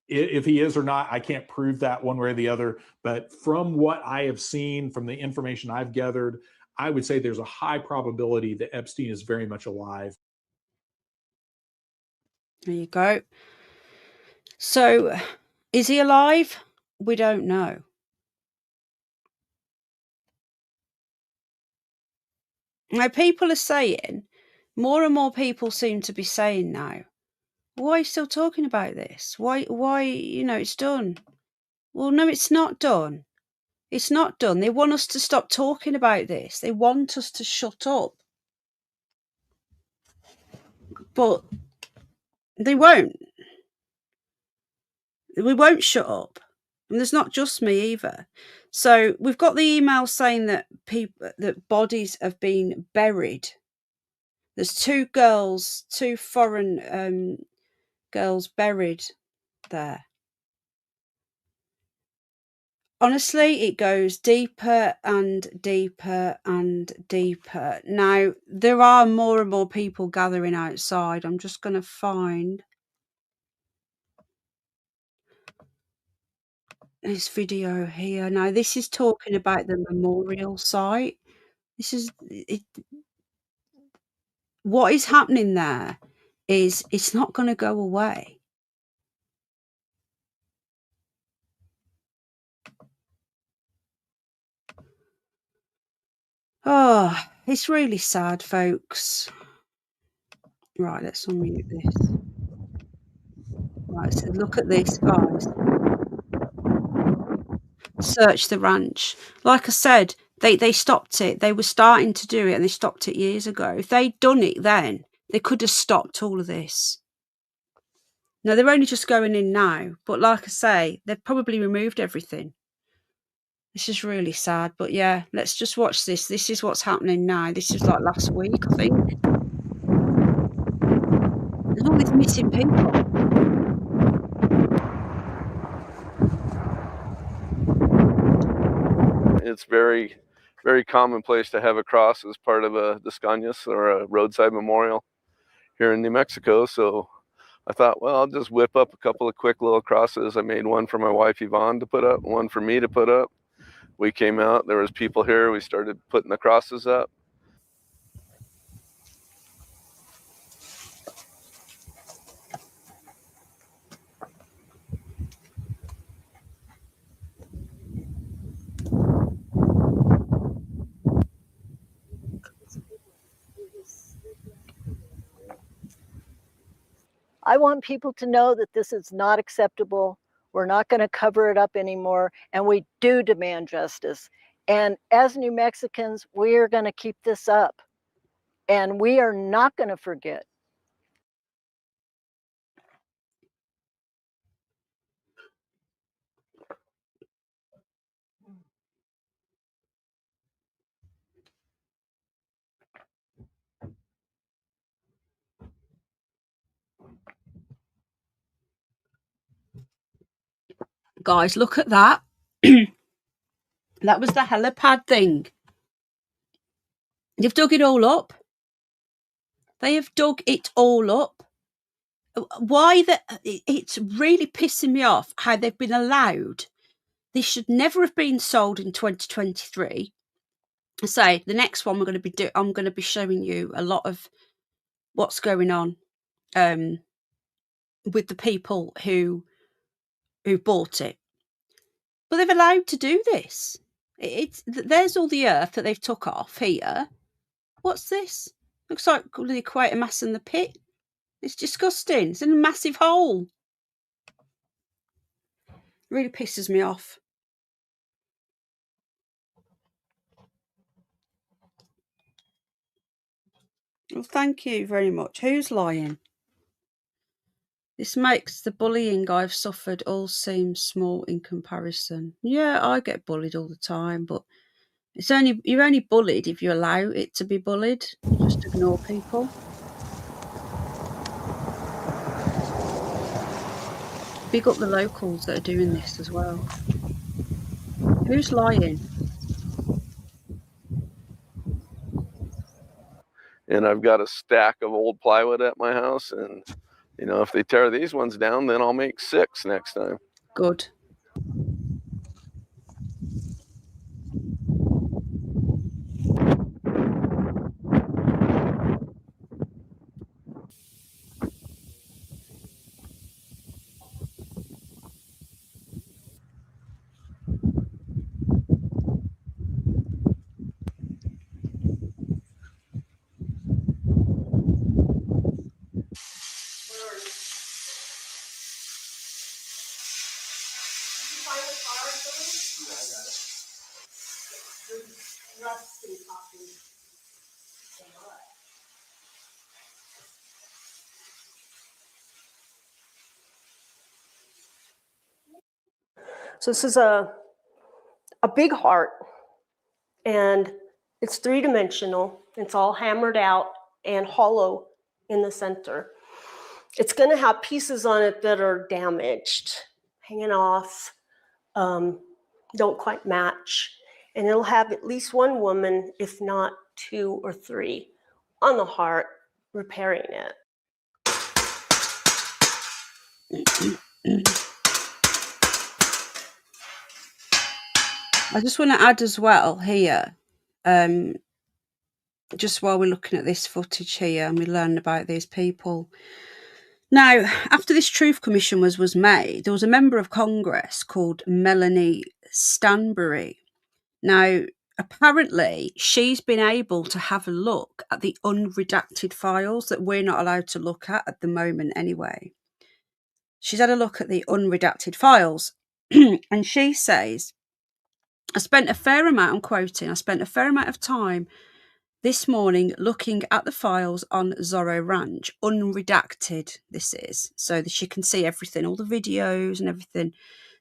If he is or not, I can't prove that one way or the other. But from what I have seen, from the information I've gathered, I would say there's a high probability that Epstein is very much alive. There you go. So, is he alive? We don't know. Now, people are saying, more and more people seem to be saying now, why are you still talking about this? Why, it's done. Well, no, it's not done. It's not done. They want us to stop talking about this. They want us to shut up. But they won't. We won't shut up. And there's not just me either. So we've got the email saying that bodies have been buried. There's two foreign girls buried there. Honestly, it goes deeper and deeper and deeper. Now, there are more and more people gathering outside. I'm just going to find this video here. Now, this is talking about the memorial site. This is it. What is happening there is it's not going to go away. Oh, it's really sad, folks. Right, let's unmute this. Right, so look at this, guys. Search the ranch. Like I said, they stopped it. They were starting to do it and they stopped it years ago. If they'd done it then, they could have stopped all of this. Now, they're only just going in now, but like I say, they've probably removed everything. This is really sad, but yeah, let's just watch this. This is what's happening now. This is like last week, I think. There's all these missing people. It's very, very commonplace to have a cross as part of a Descañas or a roadside memorial here in New Mexico. So I thought, well, I'll just whip up a couple of quick little crosses. I made one for my wife Yvonne to put up, one for me to put up. We came out, there was people here, we started putting the crosses up. I want people to know that this is not acceptable. We're not going to cover it up anymore, and we do demand justice. And as New Mexicans, we are going to keep this up, and we are not going to forget. guys, look at that. That was the helipad thing. They've dug it all up. They have dug it all up. Why it's really pissing me off how they've been allowed. This should never have been sold in 2023. So the next one I'm going to be showing you a lot of what's going on with the people who bought it. But they've allowed to do this. There's all the earth that they've took off here. What's this? Looks like the equator mass in the pit. It's disgusting. It's in a massive hole. It really pisses me off. Well, thank you very much. Who's lying? This makes the bullying I've suffered all seem small in comparison. Yeah, I get bullied all the time, but you're only bullied if you allow it to be bullied. You just ignore people. Big up the locals that are doing this as well. Who's lying? And I've got a stack of old plywood at my house, and you know, if they tear these ones down, then I'll make 6 next time. Good. So this is a big heart, and it's 3-dimensional. It's all hammered out and hollow in the center. It's going to have pieces on it that are damaged, hanging off, don't quite match. And it'll have at least one woman, if not 2 or 3, on the heart repairing it. I just want to add as well here, just while we're looking at this footage here and we learn about these people. Now, after this Truth Commission was made, there was a member of Congress called Melanie Stanbury. Now, apparently, she's been able to have a look at the unredacted files that we're not allowed to look at the moment anyway. She's had a look at the unredacted files, and she says, I spent a fair amount of time this morning looking at the files on Zorro Ranch, unredacted this is, so that she can see everything, all the videos and everything.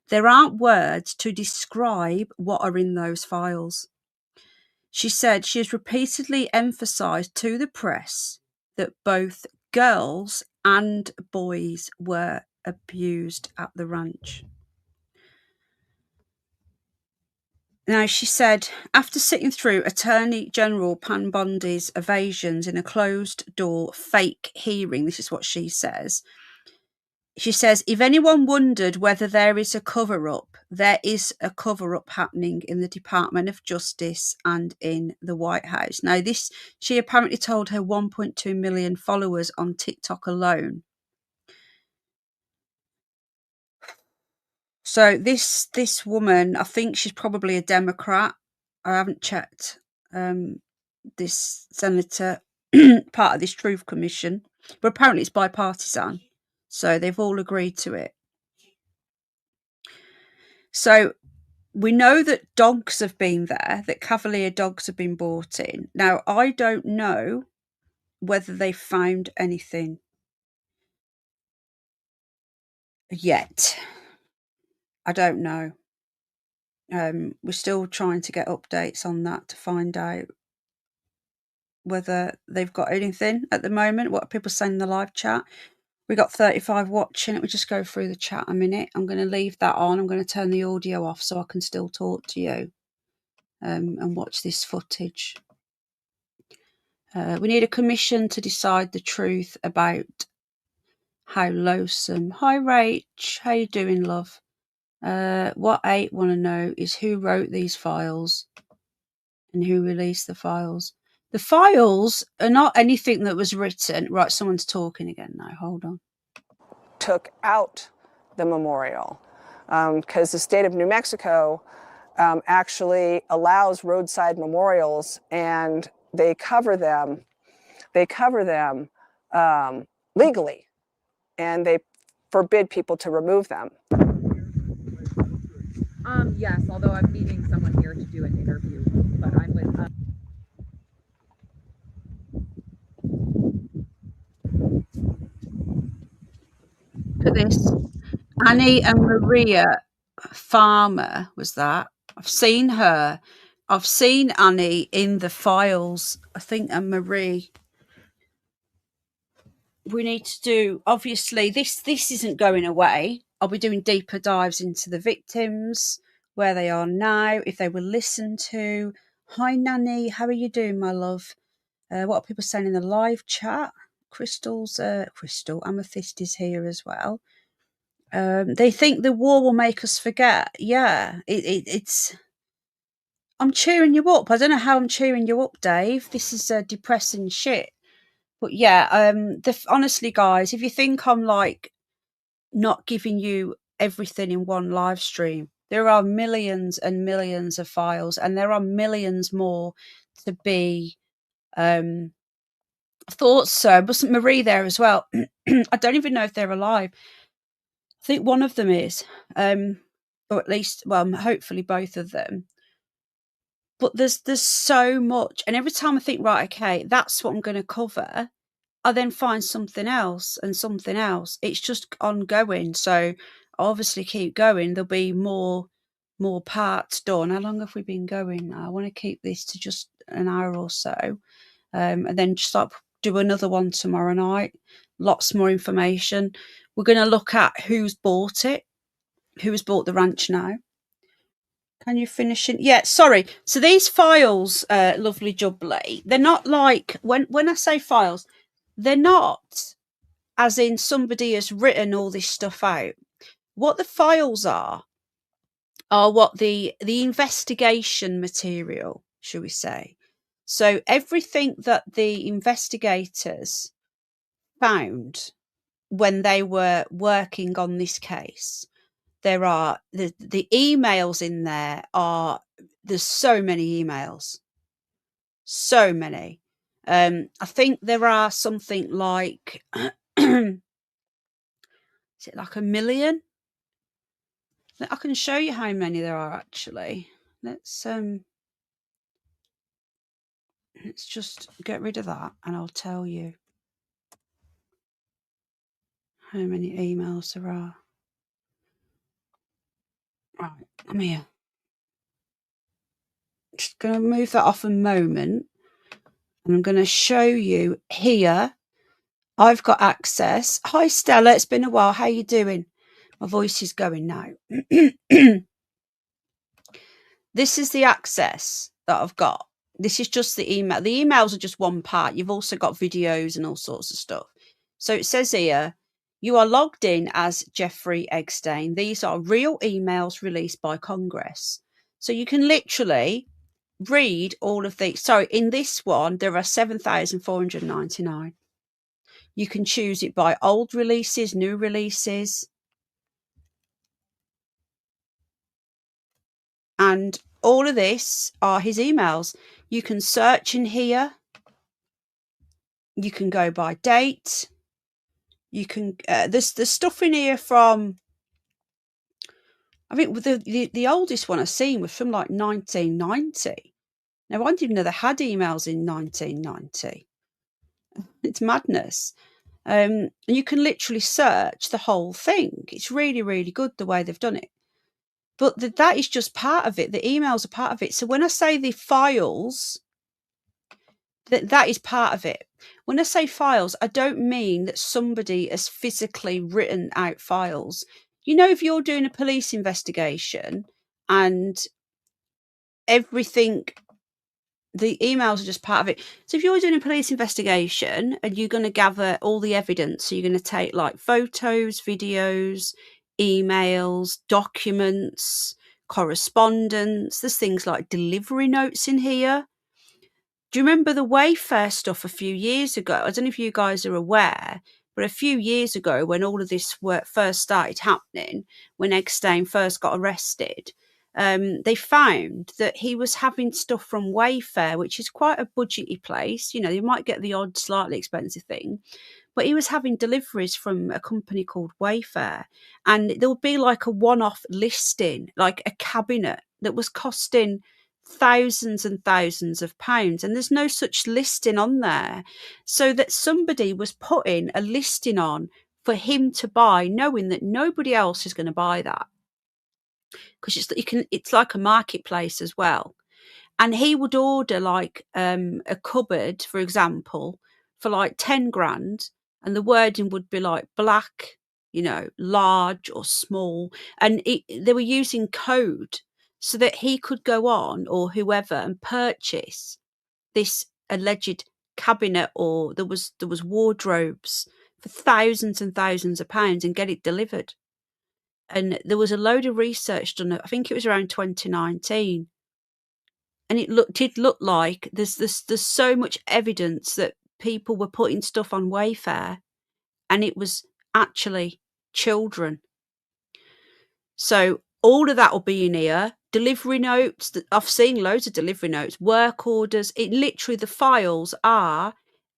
There aren't words to describe what are in those files. She said she has repeatedly emphasised to the press that both girls and boys were abused at the ranch. Now, she said, after sitting through Attorney General Pam Bondi's evasions in a closed-door fake hearing, this is what she says. She says, if anyone wondered whether there is a cover-up, there is a cover-up happening in the Department of Justice and in the White House. Now, she apparently told her 1.2 million followers on TikTok alone. So this woman, I think she's probably a Democrat. I haven't checked this senator part of this Truth Commission, but apparently it's bipartisan. So they've all agreed to it. So we know that dogs have been there, that Cavalier dogs have been brought in. Now, I don't know whether they found anything yet. I don't know. We're still trying to get updates on that to find out whether they've got anything at the moment, what people saying in the live chat. We got 35 watching. Let me just go through the chat a minute. I'm going to leave that on. I'm going to turn the audio off so I can still talk to you and watch this footage. We need a commission to decide the truth about how loathsome. Hi, Rach. How you doing, love? What 8 want to know is who wrote these files and who released the files. The files are not anything that was written. Right, someone's talking again now. Hold on. Took out the memorial because the state of New Mexico actually allows roadside memorials, and they cover them legally, and they forbid people to remove them. Yes, although I'm meeting someone here to do an interview, but I'm with. Look at this. Annie and Maria Farmer was that. I've seen her. I've seen Annie in the files. I think, and Marie. We need to do, obviously, this isn't going away. I'll be doing deeper dives into the victims, where they are now, if they were listened to. Hi, Nanny. How are you doing, my love? What are people saying in the live chat? Crystal Amethyst is here as well. They think the war will make us forget. Yeah, it's. I'm cheering you up. I don't know how I'm cheering you up, Dave. This is depressing shit. But yeah, honestly, guys, if you think I'm like not giving you everything in one live stream, there are millions and millions of files, and there are millions more to be. I thought so. Wasn't Marie there as well? I don't even know if they're alive. I think one of them is, or at least, well, hopefully both of them. But there's so much, and every time I think, right, okay, that's what I'm going to cover, I then find something else and something else. It's just ongoing. So obviously keep going. There'll be more parts done. How long have we been going now? I want to keep this to just an hour or so, and then just do another one tomorrow night. Lots more information. We're going to look at who's bought it, who has bought the ranch now. Can you finish it? Yeah, sorry. So these files, lovely jubbly, they're not like, when I say files, they're not as in somebody has written all this stuff out. What the files are what the investigation material, shall we say. So everything that the investigators found when they were working on this case, there are the emails in there there's so many emails. So many. I think there are something like is it like 1 million? I can show you how many there are actually. Let's just get rid of that and I'll tell you how many emails there are. Right, come here. Just going to move that off a moment and I'm going to show you here. I've got access. Hi Stella, it's been a while. How you doing? My voice is going now. This is the access that I've got. This is just the email. The emails are just one part. You've also got videos and all sorts of stuff. So it says here, you are logged in as Jeffrey Eggstein. These are real emails released by Congress. So you can literally read all of these. So in this one, there are 7,499. You can choose it by old releases, new releases. And all of this are his emails. You can search in here. You can go by date. You can there's stuff in here from, I think the oldest one I've seen was from like 1990. Now I didn't even know they had emails in 1990. It's madness. And you can literally search the whole thing. It's really, really good the way they've done it. But that is just part of it. The emails are part of it. So when I say the files, that is part of it. When I say files, I don't mean that somebody has physically written out files. You know, if you're doing a police investigation and everything, the emails are just part of it. So if you're doing a police investigation and you're going to gather all the evidence, so you're going to take like photos, videos, emails, documents, correspondence, there's things like delivery notes in here. Do you remember the Wayfair stuff a few years ago? I don't know if you guys are aware, but a few years ago when all of this work first started happening, when Eggstein first got arrested, they found that he was having stuff from Wayfair, which is quite a budgety place. You know, you might get the odd slightly expensive thing, but he was having deliveries from a company called Wayfair, and there would be like a one-off listing, like a cabinet that was costing thousands and thousands of pounds, and there's no such listing on there. So that somebody was putting a listing on for him to buy, knowing that nobody else is going to buy that, because it's like a marketplace as well. And he would order like a cupboard, for example, for like 10 grand, and the wording would be like black, you know, large or small, and they were using code so that he could go on, or whoever, and purchase this alleged cabinet, or there was wardrobes for thousands and thousands of pounds, and get it delivered. And there was a load of research done, I think it was around 2019, and it did look like there's so much evidence that people were putting stuff on Wayfair, and it was actually children. So all of that will be in here. Delivery notes, I've seen loads of delivery notes, work orders. It literally, the files are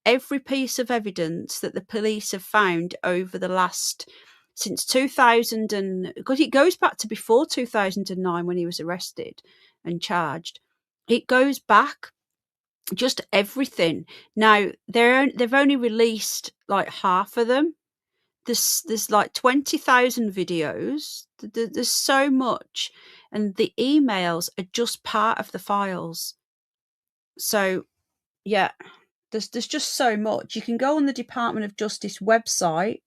every piece of evidence that the police have found over the last, since 2000, and because it goes back to before 2009 when he was arrested and charged. It goes back, just everything. Now they've only released like half of them. There's like 20,000 videos. There's so much, and the emails are just part of the files. So yeah, there's just so much. You can go on the Department of Justice website,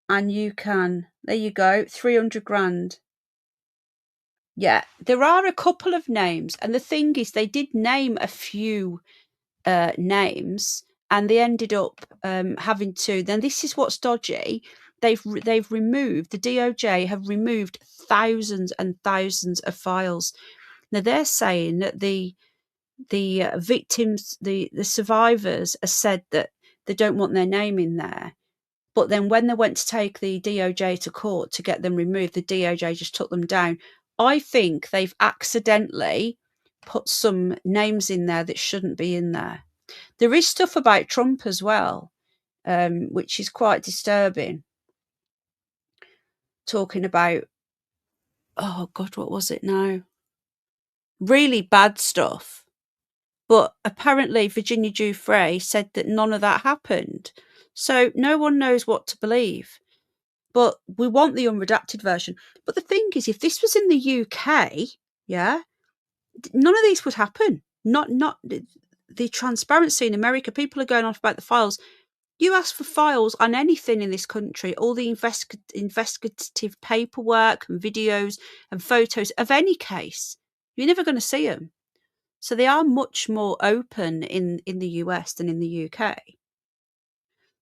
and you can, there you go, 300 grand. Yeah, there are a couple of names, and the thing is, they did name a few names, and they ended up having to. Then this is what's dodgy. They've removed, the DOJ have removed thousands and thousands of files. Now they're saying that the victims, the survivors, have said that they don't want their name in there. But then when they went to take the DOJ to court to get them removed, the DOJ just took them down. I think they've accidentally put some names in there that shouldn't be in there. There is stuff about Trump as well, which is quite disturbing. Talking about, oh God, what was it now? Really bad stuff. But apparently Virginia Giuffre said that none of that happened. So no one knows what to believe. But we want the unredacted version. But the thing is, if this was in the UK, yeah, none of these would happen. Not the transparency in America. People are going off about the files. You ask for files on anything in this country, all the investigative paperwork and videos and photos of any case, you're never going to see them. So they are much more open in the US than in the UK.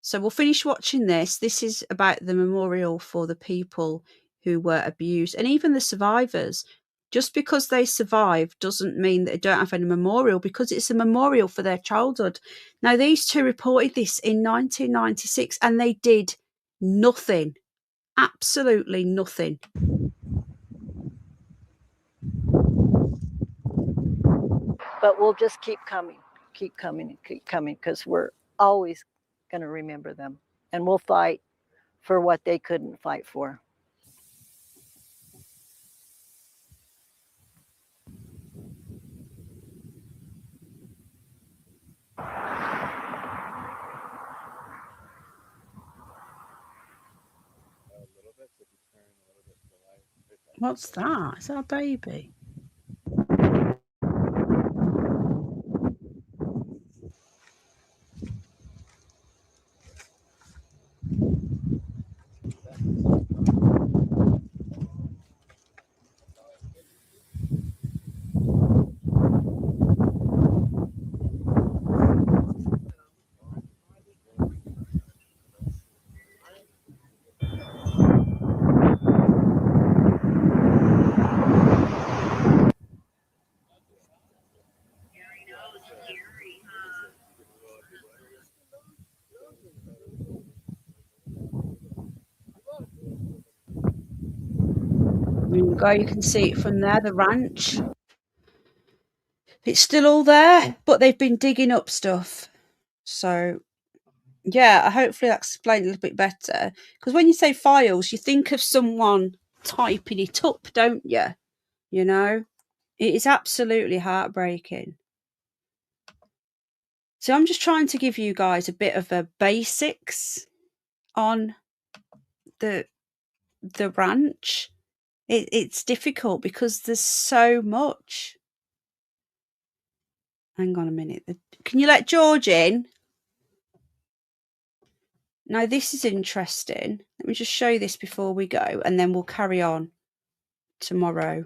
So we'll finish watching this. This is about the memorial for the people who were abused, and even the survivors. Just because they survived doesn't mean that they don't have any memorial, because it's a memorial for their childhood. Now, these two reported this in 1996, and they did nothing. Absolutely nothing. But we'll just keep coming, because we're always going to remember them. And we'll fight for what they couldn't fight for. What's that? Is that a baby? There you go. You can see it from there, the ranch. It's still all there, but they've been digging up stuff. So, yeah, hopefully that explained a little bit better. Because when you say files, you think of someone typing it up, don't you? You know? It is absolutely heartbreaking. So I'm just trying to give you guys a bit of a basics on the ranch. It's difficult because there's so much. Hang on a minute. Can you let George in? Now, this is interesting. Let me just show you this before we go, and then we'll carry on tomorrow.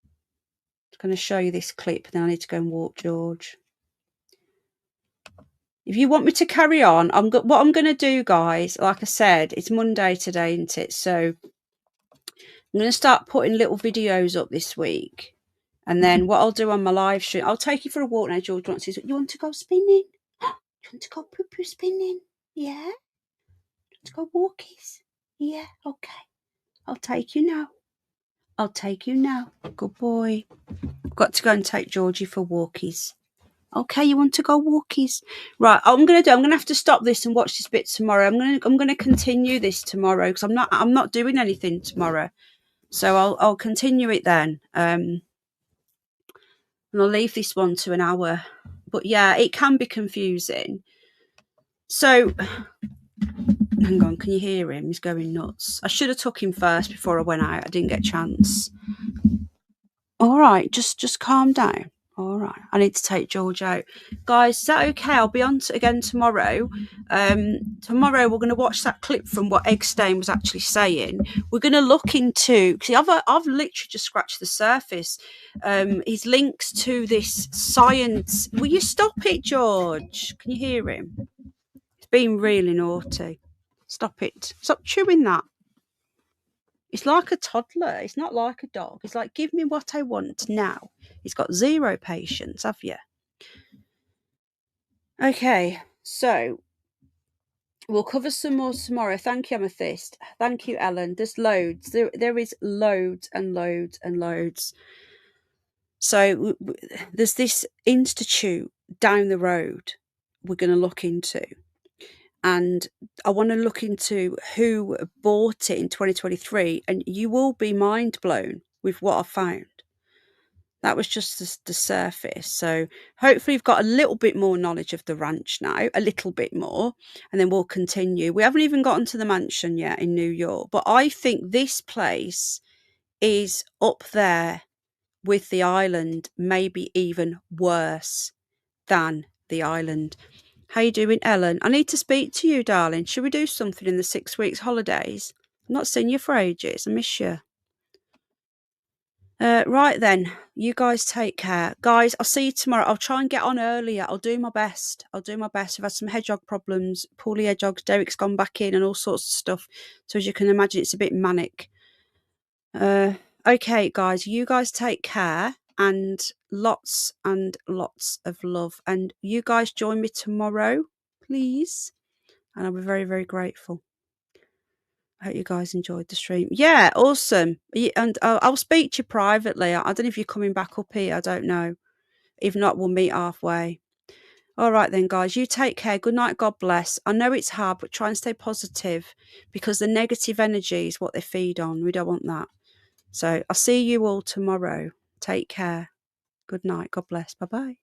I'm going to show you this clip, then I need to go and walk George. If you want me to carry on, what I'm going to do, guys, like I said, it's Monday today, isn't it? So I'm going to start putting little videos up this week. And then what I'll do on my live stream, I'll take you for a walk now, George. You want to go spinning? You want to go poo-poo spinning? Yeah? You want to go walkies? Yeah, okay. I'll take you now. I'll take you now. Good boy. I've got to go and take Georgie for walkies. Okay, you want to go walkies? Right, I'm going to have to stop this and watch this bit tomorrow. I'm going to continue this tomorrow because I'm not doing anything tomorrow. So I'll continue it then. And I'll leave this one to an hour. But yeah, it can be confusing. So hang on, can you hear him? He's going nuts. I should have took him first before I went out. I didn't get a chance. All right, just calm down. All right, I need to take George out. Guys, is that okay? I'll be on again tomorrow. Tomorrow we're going to watch that clip from what Eggstein was actually saying. We're going to look into, because I've literally just scratched the surface. His links to this science. Will you stop it, George? Can you hear him? He's being really naughty. Stop it. Stop chewing that. It's like a toddler. It's not like a dog. It's like, give me what I want now. He's got zero patience, have you? Okay, so we'll cover some more tomorrow. Thank you, Amethyst. Thank you, Ellen. There's loads. There is loads and loads and loads. So there's this institute down the road we're going to look into. And I want to look into who bought it in 2023, and you will be mind blown with what I found. That was just the surface. So hopefully you've got a little bit more knowledge of the ranch now, a little bit more, and then we'll continue. We haven't even gotten to the mansion yet in New York, but I think this place is up there with the island, maybe even worse than the island. How you doing, Ellen? I need to speak to you, darling. Should we do something in the 6 weeks holidays? I've not seen you for ages. I miss you. Right then, you guys take care. Guys, I'll see you tomorrow. I'll try and get on earlier. I'll do my best. We've had some hedgehog problems, poorly hedgehogs. Derek's gone back in and all sorts of stuff. So as you can imagine, it's a bit manic. Okay, guys, you guys take care. And lots of love. And you guys join me tomorrow, please. And I'll be very, very grateful. I hope you guys enjoyed the stream. Yeah, awesome. And I'll speak to you privately. I don't know if you're coming back up here. I don't know. If not, we'll meet halfway. All right then, guys. You take care. Good night. God bless. I know it's hard, but try and stay positive because the negative energy is what they feed on. We don't want that. So I'll see you all tomorrow. Take care. Good night. God bless. Bye-bye.